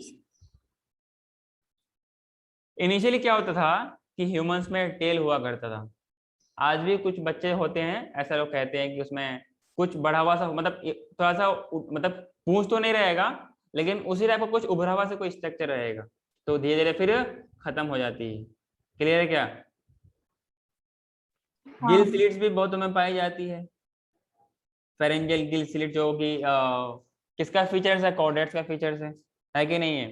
इनिशियली क्या होता था कि ह्यूमंस में टेल हुआ करता था। आज भी कुछ बच्चे होते हैं, ऐसा लोग कहते हैं कि उसमें कुछ बढ़ा हुआ सा, मतलब थोड़ा सा मतलब पूंछ तो नहीं रहेगा, लेकिन उसी टाइप का कुछ उभरा हुआ से कोई स्ट्रक्चर रहेगा। तो धीरे धीरे फिर खत्म हो जाती है। क्लियर है क्या? हाँ गिल स्लिट्स भी बहुतों में पाई जाती है। फेरेंजियल गिल स्लिट जो कि किसका फीचर्स है? कॉर्डेट्स का फीचर्स है कि नहीं है?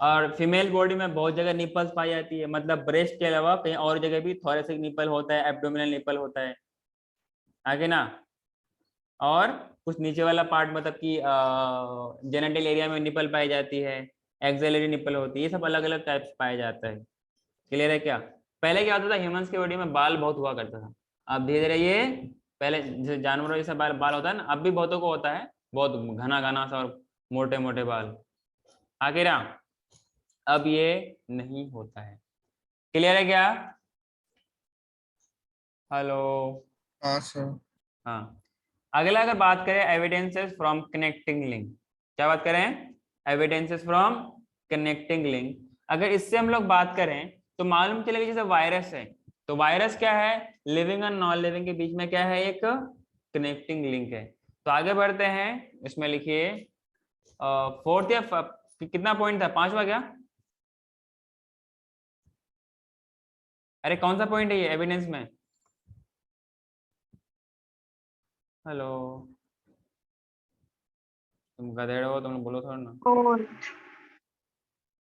और फीमेल बॉडी में बहुत जगह निपल्स पाई जाती है, मतलब ब्रेस्ट के अलावा कहीं और जगह भी थोरेसिक निपल होता है, एब्डोमिनल निपल होता है, आगे ना। और कुछ नीचे वाला पार्ट मतलब कि जेनिटल एरिया में निपल पाई जाती है, एक्सिलरी निपल होती है, ये सब अलग अलग टाइप्स पाया जाता है। क्लियर है क्या? पहले क्या होता था, ह्यूमंस की बॉडी में बाल बहुत हुआ करता था। अब धीरे धीरे ये, पहले जैसे जानवरों जैसा बाल बाल होता है ना, अब भी बहुतों को होता है, बहुत घना घना सा और मोटे मोटे बाल। आगे ना, अब ये नहीं होता है। क्लियर है क्या? हेलो। हाँ सर हाँ, अगला अगर बात करें एविडेंसेस फ्रॉम कनेक्टिंग लिंक, क्या बात करें? Evidences from connecting link. अगर इससे हम लोग बात करें तो मालूम चलेगा जैसे वायरस है, तो वायरस क्या है? लिविंग और नॉन लिविंग के बीच में क्या है? एक कनेक्टिंग लिंक है। तो आगे बढ़ते हैं, इसमें लिखिए फोर्थ या कितना पॉइंट था? पांचवा क्या? अरे कौन सा पॉइंट है ये एविडेंस में? हेलो, तुम गधेड़ हो, तुम बोलो थोड़ा ना। फोर्थ।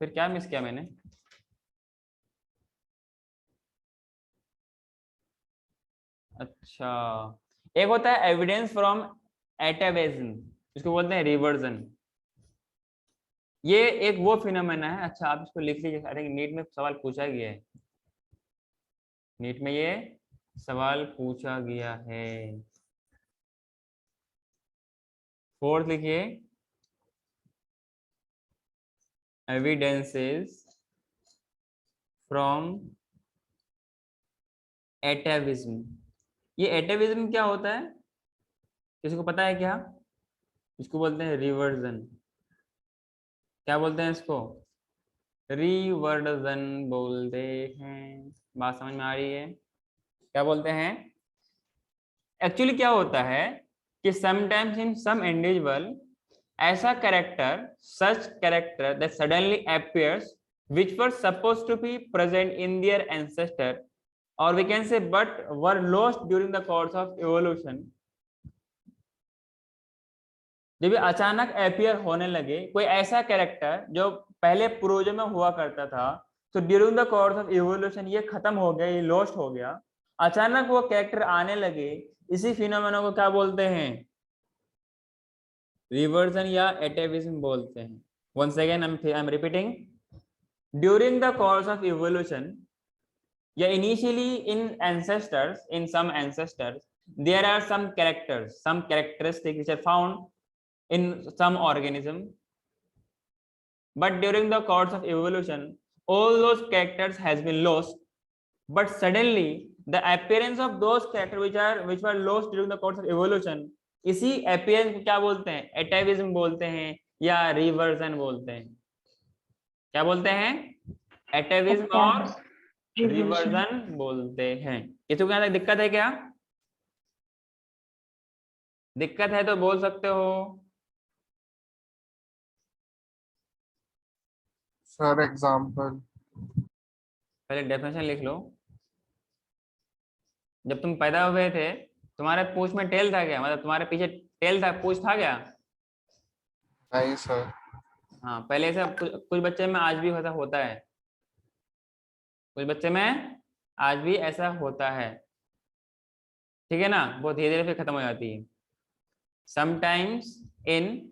फिर क्या मिस किया मैंने? अच्छा, एक होता है एविडेंस फ्रॉम एटाविज्म, इसको बोलते हैं रिवर्जन। ये एक वो फिनोमेना है। अच्छा, आप इसको लिख लीजिए, अरे नीट में सवाल पूछा गया है, नीट में ये सवाल पूछा गया है। फोर्थ लिखिए, एविडेंसेस फ्रॉम एटाविज्म। ये एटाविज्म क्या होता है, किसी को पता है क्या? इसको बोलते हैं रिवर्जन। क्या बोलते हैं इसको? रिवर्जन बोलते हैं। बात समझ में आ रही है? क्या बोलते हैं? एक्चुअली क्या होता है कि समटाइम्स इन सम इंडिविजुअल, ऐसा character, such character that suddenly appears which were supposed to be present in their ancestor, or we can say but were lost during the course of evolution। जब अचानक appear होने लगे कोई ऐसा character जो पहले पूर्वजों में हुआ करता था, तो during the course of evolution ये खत्म हो गया, ये लॉस्ट हो गया, अचानक वो कैरेक्टर आने लगे, इसी फिनोमेना को क्या बोलते हैं? रिवर्जन या एटेविज्म बोलते हैं। Once again I am repeating, during the course of evolution या initially in ancestors, in some ancestors there are some characters, some characteristics which are found in some organism, but during the course of evolution all those characters has been lost, but suddenly the appearance of those characters which were lost during the course of evolution, इसी appearance को क्या बोलते हैं? एटाविज्म बोलते हैं या reversion बोलते हैं? क्या बोलते हैं? एटाविज्म और रिवर्जन बोलते हैं। किसी को यहाँ तक दिक्कत है क्या? दिक्कत है तो बोल सकते हो। Sir example. पहले डेफिनेशन लिख लो। जब तुम पैदा हुए थे तुम्हारे पूंछ में टेल था क्या? मतलब तुम्हारे पीछे टेल था, पूंछ था क्या? नहीं सर। हाँ, पहले ऐसा कुछ बच्चे में आज भी ऐसा होता है, कुछ बच्चे में आज भी ऐसा होता है। ठीक है ना, वो धीरे धीरे फिर खत्म हो जाती है। Sometimes in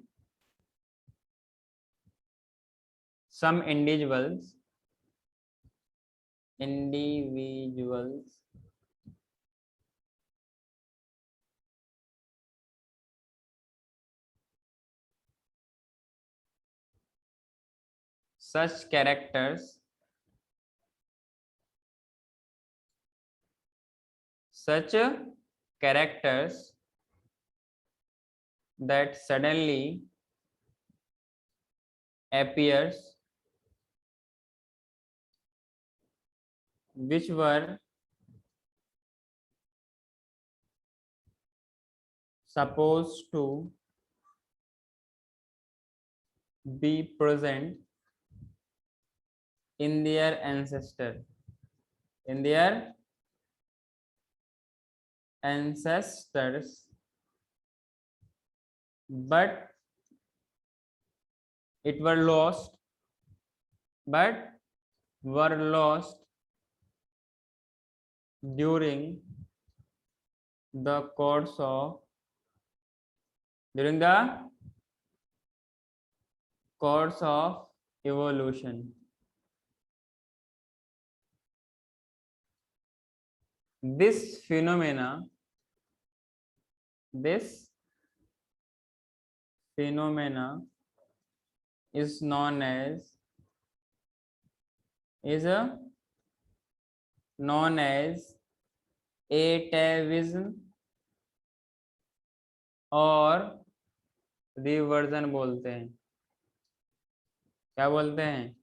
some individuals such characters that suddenly appears which were supposed to be present in their ancestors, but were lost during the course of evolution. This phenomena is known as atavism और reversion बोलते हैं। क्या बोलते हैं?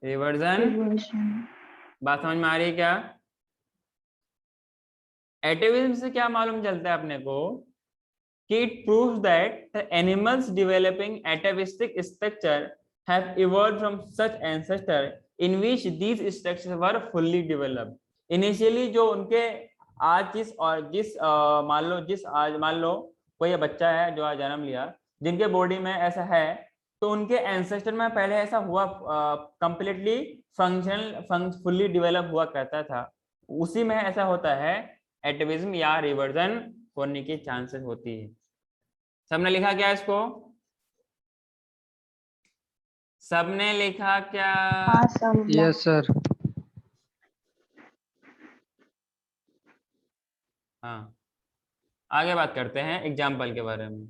Reversion. Reversion. बात समझ में आ रही है क्या? एटेविज्म से क्या मालूम चलता है अपने को कि it proves that the animals developing atavistic structure have evolved from such ancestor in which these structures were fully developed. Initially जो उनके आज मान लो कोई बच्चा है जो आज जन्म लिया, जिनके बॉडी में ऐसा है, तो उनके एंसेस्टर में पहले ऐसा हुआ, कंप्लीटली फुल्ली डेवलप हुआ करता था, उसी में ऐसा होता है एटाविज्म या रिवर्जन होने की चांसेस होती है। सबने लिखा क्या इसको? सबने लिखा क्या? हाँ सर। Yes sir. हाँ, आगे बात करते हैं एग्जाम्पल के बारे में।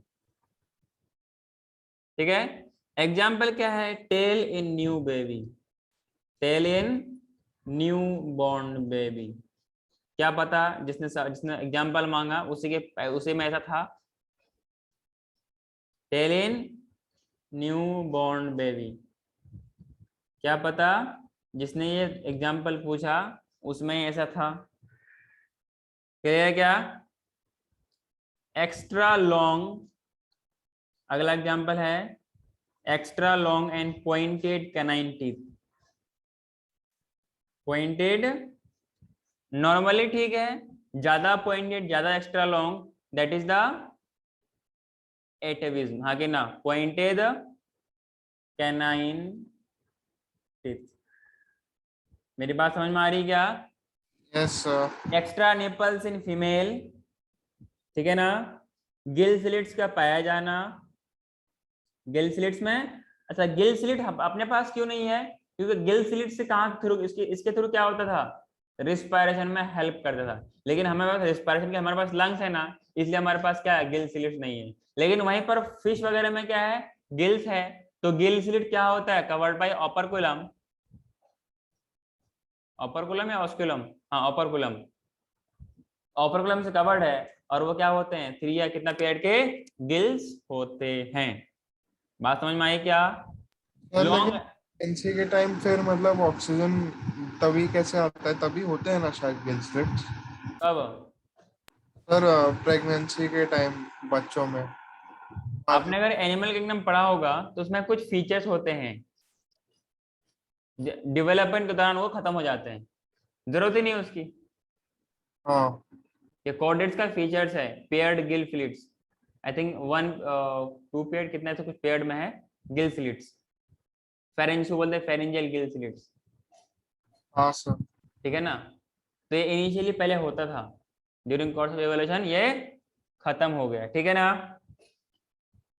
ठीक है, एग्जाम्पल क्या है? टेल इन न्यू बेबी, टेल इन न्यू बॉर्न बेबी। क्या पता जिसने एग्जाम्पल मांगा उसी में ऐसा था, टेल इन न्यू बॉर्न बेबी। क्या पता जिसने ये एग्जाम्पल पूछा उसमें ऐसा था। क्लियर क्या? एक्स्ट्रा लॉन्ग, अगला एग्जाम्पल है extra long and pointed canine teeth. Pointed normally ठीक है, ज्यादा पॉइंटेड ज्यादा extra long, that is the एटाविज्म। हाँ कि ना? Pointed canine teeth. मेरी बात समझ में आ रही क्या? Yes sir. Extra nipples in female, ठीक है ना? गिल स्लिट्स का पाया जाना, गिल स्लिट्स में। अच्छा, गिल स्लिट अपने पास क्यों नहीं है? क्योंकि गिल स्लिट से कहाँ थ्रू, इसके थ्रू क्या होता था? रिस्पायरेशन में हेल्प करता था। लेकिन हमारे पास रिस्पायरेशन के हमारे पास लंग्स है ना, इसलिए हमारे पास क्या है? गिल स्लिट नहीं है। लेकिन वहीं पर फिश वगैरह में क्या है? गिल्स है। तो गिल स्लिट क्या होता है? Covered by operculum. ऑपरकुलम या ऑस्कुलम? हाँ, ऑपरकुलम। ऑपरकुलम से कवर्ड है और वो क्या होते हैं? 3 या कितना पेयर के गिल्स होते हैं। बात समझ में आई क्या? लॉन्ग प्रेगनेंसी के टाइम फिर मतलब ऑक्सीजन तभी कैसे आता है? तभी होते हैं ना शायद गिल स्लिट्स। कब? सर प्रेगनेंसी के टाइम बच्चों में। आपने अगर एनिमल किंगडम पढ़ा होगा तो उसमें कुछ फीचर्स होते हैं, डेवलपमेंट के दौरान वो खत्म हो जाते हैं, जरूरत ही नहीं है उसकी। हाँ ये कॉर्डेट्स का फीचर्स है, paired gill slits. I think 2 paired कितना से कुछ पेयर्ड में है गिल स्लिट्स। फेरेंज को बोलते हैं फेरेंजियल गिल स्लिट्स। हाँ सर। ठीक है ना? तो ये इनिशियली पहले होता था, ड्यूरिंग कोर्स ऑफ एवोल्यूशन ये खत्म हो गया, ठीक है ना।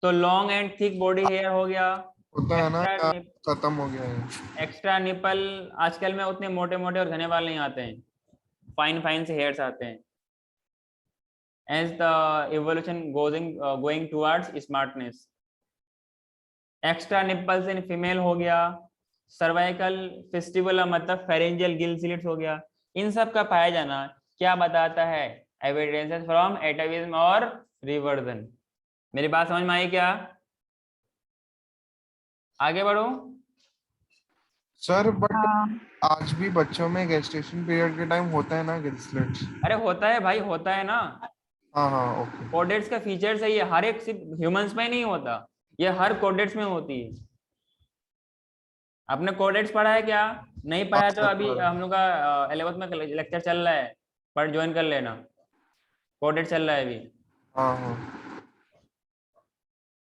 तो long and thick body hair हो गया, होता है ना, एक्स्ट्रा या खत्म हो गया है। एक्स्ट्रा निपल आजकल में उतने मोटे मोटे और घने बाल नहीं आते हैं, फाइन फाइन से हेयर्स आते हैं। As the evolution going towards smartness, extra nipples in female हो गया, सर्वाइकल फेस्टिवल मतलब फेरेंजियल गिल स्लिट्स हो गया। इन सब का पाया जाना क्या बताता है, एविडेंसेस फ्रॉम एटाविज्म और रिवर्जन। मेरी बात समझ में आई क्या? आगे बढ़ो। सर बट हाँ आज भी बच्चों में गेस्टेशन पीरियड के टाइम होता है ना गिल स्लिट्स? अरे होता है भाई, होता है ना। हाँ हाँ ओके। कोडेट्स का फीचर्स है ये, हर एक सिर्फ ह्यूमंस में नहीं होता, ये हर कोडेट्स में होती है। आपने कोडेट्स पढ़ा है क्या? नहीं पढ़ा है तो अभी हम लोग का 11th में लेक्चर चल रहा है, पर ज्वाइन कर लेना, कोडेट चल रहा है अभी। हाँ हाँ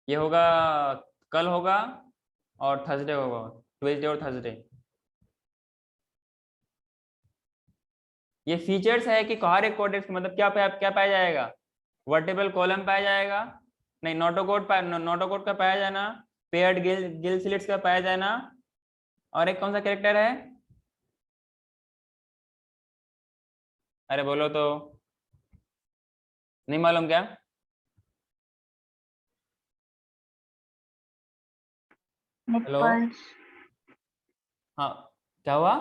ये होगा, कल होगा और थर्सडे होगा, ट्यूसडे और थर्सडे। ये फीचर्स है कि हर एक कोडेक्स मतलब क्या पाया जाएगा, वर्टिब्रल कॉलम पाया जाएगा, नहीं नोटोकोड का पाया जाना, पेयर्ड गिल स्लिट्स का पाया जाना, और एक कौन सा कैरेक्टर है, अरे बोलो तो, नहीं मालूम क्या? Hello, nipples. हाँ क्या हुआ,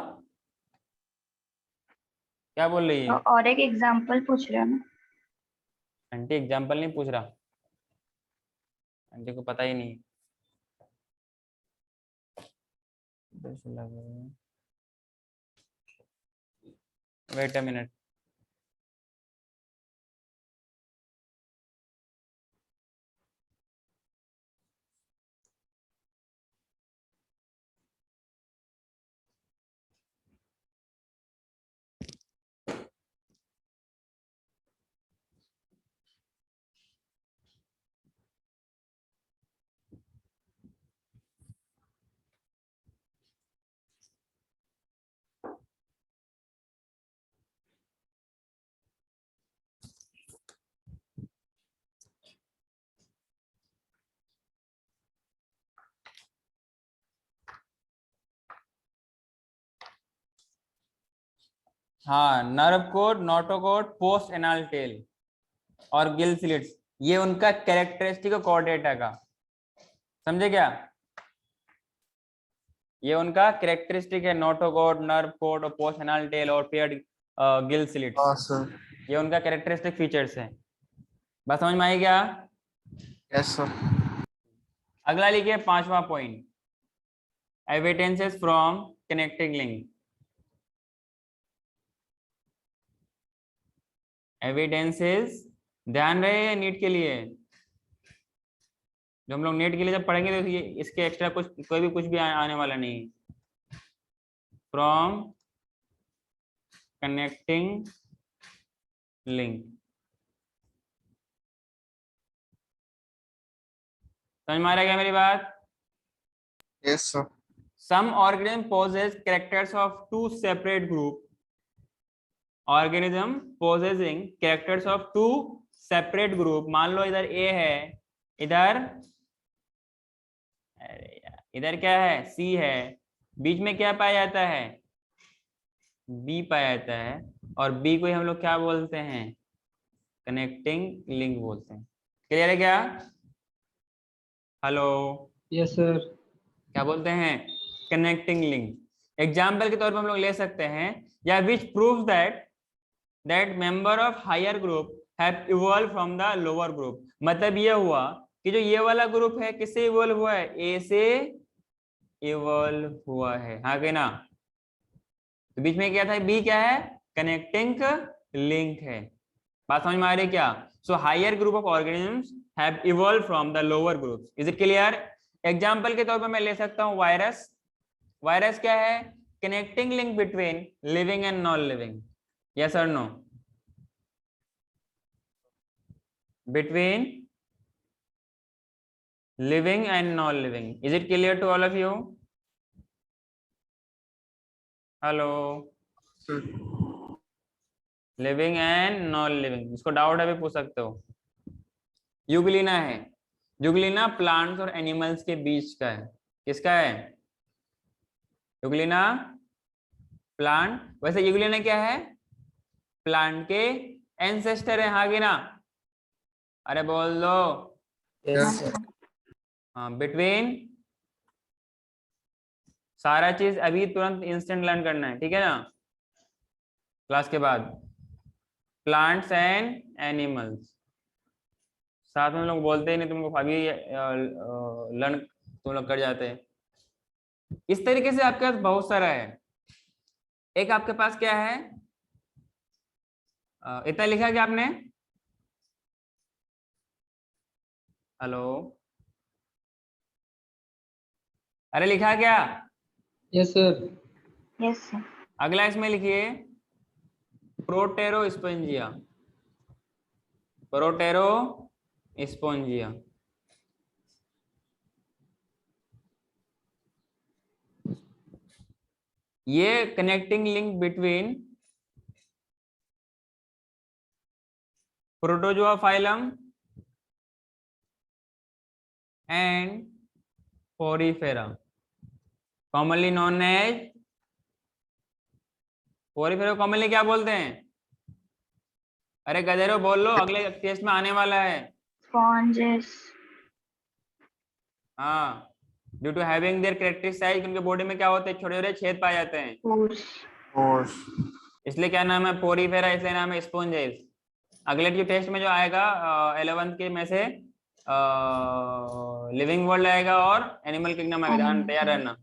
क्या बोल रही है और एक एग्जांपल पूछ रहे हो ना? आंटी? एग्जाम्पल नहीं पूछ रहा, आंटी को पता ही नहीं। Wait a minute. हाँ, nerve cord, notochord, post anal tail और गिल स्लिट्स, ये उनका कैरेक्टरिस्टिक कोऑर्डिनेटर का, समझे क्या? ये उनका कैरेक्टरिस्टिक है, नोटोकोड, नर्व कोड और पोस्ट एनाल टेल और पेयर्ड गिल हाँ स्लिट्स, सर। ये उनका कैरेक्टरिस्टिक फीचर्स है। बात समझ में आई क्या? Yes sir. अगला लिखिए 5वां point, evidences from connecting link. Evidences ध्यान रहे नीट के लिए, जो हम लोग नेट के लिए जब पढ़ेंगे तो ये इसके एक्स्ट्रा कुछ कोई भी कुछ भी आने वाला नहीं। फ्रॉम कनेक्टिंग लिंक, समझ में आ रहा है क्या मेरी बात? Yes sir. Some organism possess characters of two separate group, organism possessing characters of two separate group. मान लो इधर ए है, इधर, अरे यार इधर क्या है, सी है, बीच में क्या पाया जाता है, बी पाया जाता है, और बी को ही हम लोग क्या बोलते हैं, कनेक्टिंग लिंक बोलते हैं। क्लियर है क्या? Hello, yes sir. क्या बोलते हैं, कनेक्टिंग लिंक। एग्जाम्पल के तौर पर हम लोग ले सकते हैं, या which proves that member of higher group have evolve from the lower group. मतलब ये हुआ कि जो ये वाला ग्रुप है किससे इवॉल्व हुआ है, ए से इवॉल्व हुआ है, हाँ कि ना? तो बीच में क्या था, बी क्या है, कनेक्टिंग लिंक है। बात समझ में आ रही है क्या? So higher group of organisms have evolve from the lower groups. Is it clear? Example के तौर पर मैं ले सकता हूं वायरस। वायरस क्या है, connecting link between living and non living, yes और no? Between living and non-living. Is it clear to all of you? Hello. Living and non living, इसको डाउट है भी पूछ सकते हो। यूग्लिना है, यूग्लिना प्लांट्स और एनिमल्स के बीच का है। किसका है यूग्लिना? प्लांट। वैसे यूग्लिना क्या है? प्लांट के एंसेस्टर है, हाँ कि ना? अरे बोल दो। हाँ Yes, sir. सर। हाँ, बिटवीन, सारा चीज अभी तुरंत इंस्टेंट लर्न करना है, ठीक है ना, क्लास के बाद। प्लांट्स एंड एनिमल्स साथ में लोग बोलते ही नहीं, तुमको अभी लर्न तुम लोग कर जाते हैं। इस तरीके से आपके पास बहुत सारा है। एक आपके पास क्या है, इतना लिखा क्या आपने? हेलो, अरे लिखा क्या? Yes sir. Yes sir. अगला इसमें लिखिए प्रोटेरोस्पोंजिया, प्रोटेरोस्पोंजिया। ये connecting link between protozoa phylum and porifera, commonly known as porifera. Commonly क्या बोलते हैं? अरे गधेरो बोल लो, अगले टेस्ट में आने वाला है। स्पॉन्जेस। हाँ, due to having their characteristic size, उनके बॉडी में क्या होते हैं, छोटे छोटे छेद पाए जाते हैं, पोर्स। Pores. इसलिए क्या नाम है पोरीफेरा, इसलिए नाम है स्पोंजेस। अगले जो टेस्ट में जो आएगा 11th के में से लिविंग वर्ल्ड आएगा और एनिमल किंगडम आएगा, ध्यान तैयार रहना।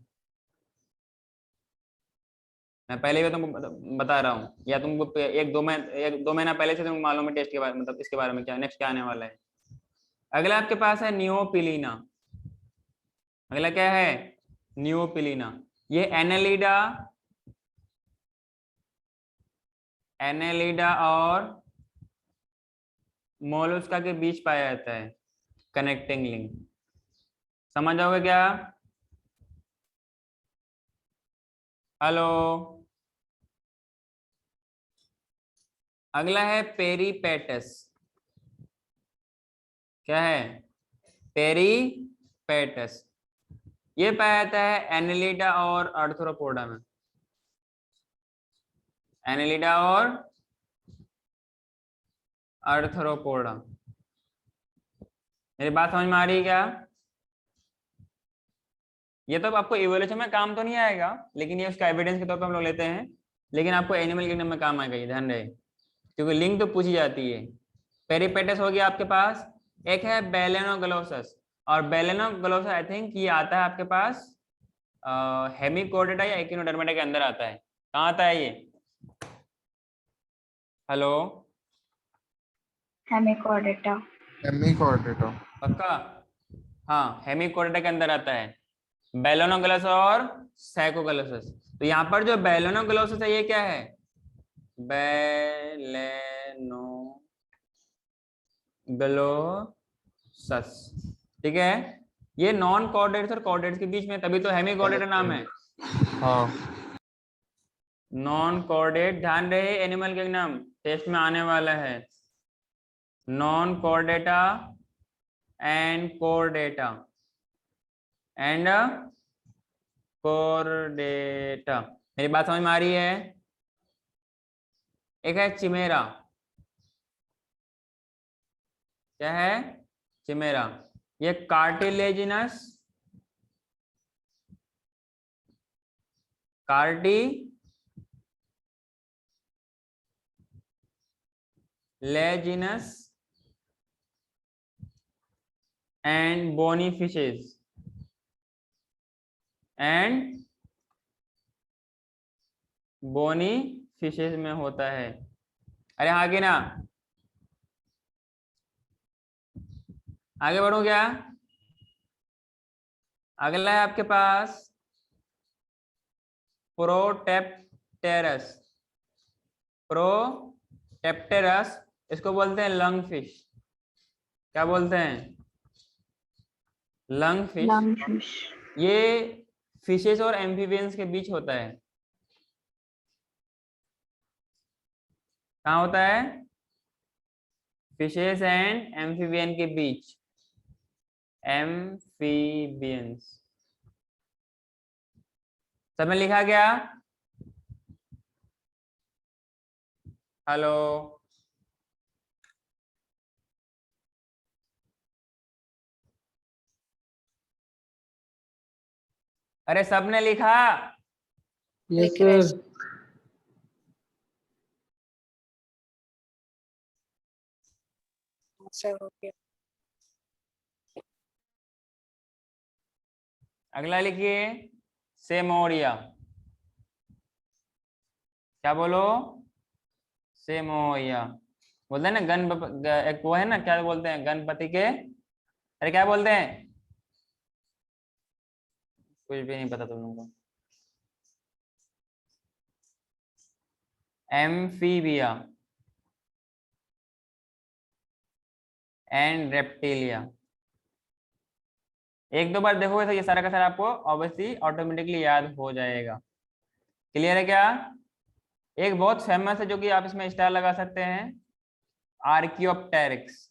मैं पहले भी तुमको बता रहा हूँ, या तुमको एक दो महीना पहले से तुमको मालूम है टेस्ट के बारे, मतलब इसके बारे में क्या नेक्स्ट क्या आने वाला है। अगला आपके पास है नियोपिलीना। अगला क्या है? नियोपिलीना। ये एनेलिडा और मोलस्का के बीच पाया जाता है, कनेक्टिंग लिंक। समझ जाओगे क्या? हेलो। अगला है पेरीपेटस। क्या है? पेरीपेटस। ये पाया जाता है एनेलिडा और आर्थ्रोपोडा में, एनेलिडा और आर्थ्रोपोडा। मेरी बात समझ में आ रही है क्या? ये तो आपको इवोल्यूशन में काम तो नहीं आएगा, लेकिन ये उसका एविडेंस के तौर पर हम लोग लेते हैं, लेकिन आपको एनिमल किंगडम में काम आएगा, ये ध्यान रहे, क्योंकि लिंक तो पूछी जाती है। पेरीपेटस हो गया आपके पास। एक है बेलेनोग्लोसस, और बेलेनोग्लोसस आई थिंक ये आता है आपके पास हेमिकोर्डेटा या एकिनोडर्मेटा के अंदर आता है। कहाँ आता है ये? हेलो, हेमिकोर्डेटा। Hemichordata. पक्का? हाँ, हेमिकोर्डेटा के अंदर आता है, बेलेनोग्लोसस और साइकोग्लोसस। तो यहाँ पर जो बेलेनोग्लोसस है ये क्या है? बेलेनोग्लोसस, ठीक है। ये नॉन कॉर्डेट्स और कॉर्डेट्स के बीच में, तभी तो हेमिकॉर्डेटा नाम है। हाँ. नॉन कॉर्डेट, ध्यान रहे, एनिमल किंगडम टेस्ट में आने वाला है। Non Chordata and Chordata and Chordata. मेरी बात समझ में आ रही है? एक है चिमेरा। क्या है? चिमेरा। ये cartilaginous, cartilaginous and bony fishes and bony fishes में होता है। अरे आगे ना, आगे बढ़ो क्या? अगला है आपके पास प्रोटेप्टेरस। प्रोटेप्टेरस, इसको बोलते हैं लंग फिश। क्या बोलते हैं? Lung fish. लंगफिश। ये फिशेस और एम्फीबियंस के बीच होता है। कहाँ होता है? फिशेस एंड एम्फीबियन के बीच, एम्फीबियंस। सब में लिखा गया? हेलो, अरे सबने लिखा? यस लिख रहे सर। आंसर हो गया। अगला लिखिए, सेमोरिया। क्या बोलो? सेमोरिया। बोलते हैं ना एक वो है ना, क्या बोलते हैं गणपति के, अरे क्या बोलते हैं? कुछ भी नहीं पता तुम लोगों को। Amphibia and reptilia. एक दो बार देखोगे तो ये सारा का सारा आपको ऑब्वियसली ऑटोमेटिकली याद हो जाएगा। क्लियर है क्या? एक बहुत फेमस है जो कि आप इसमें स्टार लगा सकते हैं, आर्कियोप्टेरिक्स।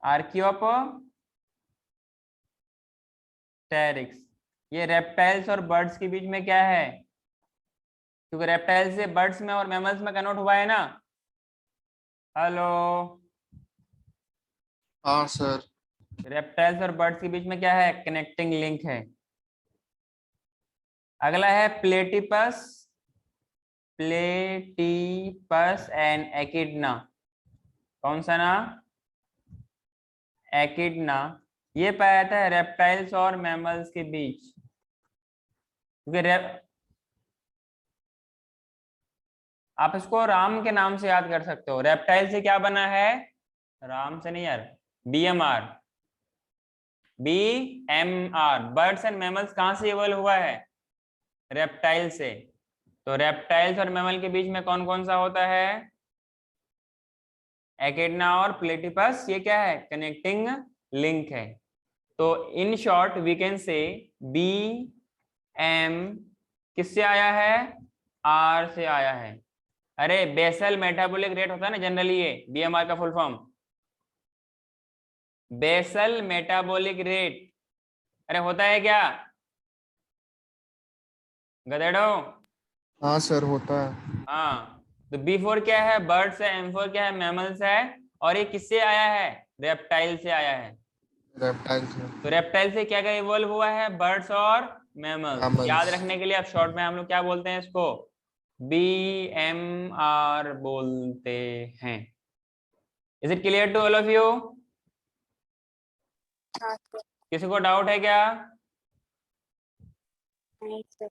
आर्कियोप्टेरिक्स, ये रेप्टाइल्स और बर्ड्स के बीच में क्या है? क्योंकि रेप्टाइल्स से बर्ड्स में और मैमल्स में कन्वर्ट हुआ है ना। हेलो, हाँ सर। रेप्टाइल्स और बर्ड्स के बीच में क्या है? कनेक्टिंग लिंक है। अगला है प्लेटिपस, प्लेटिपस एंड एकिडना। कौन सा ना? एकिडना। ये पाया जाता है रेप्टाइल्स और मैमल्स के बीच, क्योंकि आप इसको राम के नाम से याद कर सकते हो। रेप्टाइल से क्या बना है? राम से नहीं यार, BMR, BMR। Birds and mammals कहां से इवॉल्व हुआ है? रेप्टाइल से। तो रेप्टाइल्स और मैमल के बीच में कौन कौन सा होता है? एकिडना और प्लेटिपस। ये क्या है? कनेक्टिंग लिंक है। तो in short we can say BM किससे आया है? R से आया है। अरे बेसल मेटाबॉलिक रेट होता है ना जनरली, ये BMR का full form, basal metabolic rate. अरे होता है क्या गधेड़ो? हाँ सर, होता है। हाँ, तो B4 क्या है? बर्ड्स है, M4 क्या है? मैमल्स है। और ये किससे आया है? रेप्टाइल से आया है। रेप्टाइल से। तो रेप्टाइल से क्या क्या इवॉल्व हुआ है? बर्ड्स और मैमल्स। याद मैमल्स। रखने के लिए अब शॉर्ट में हम लोग क्या बोलते हैं इसको? BMR बोलते हैं। Is it clear to all of you? हाँ सर। किसी को डाउट है क्या? नहीं सर।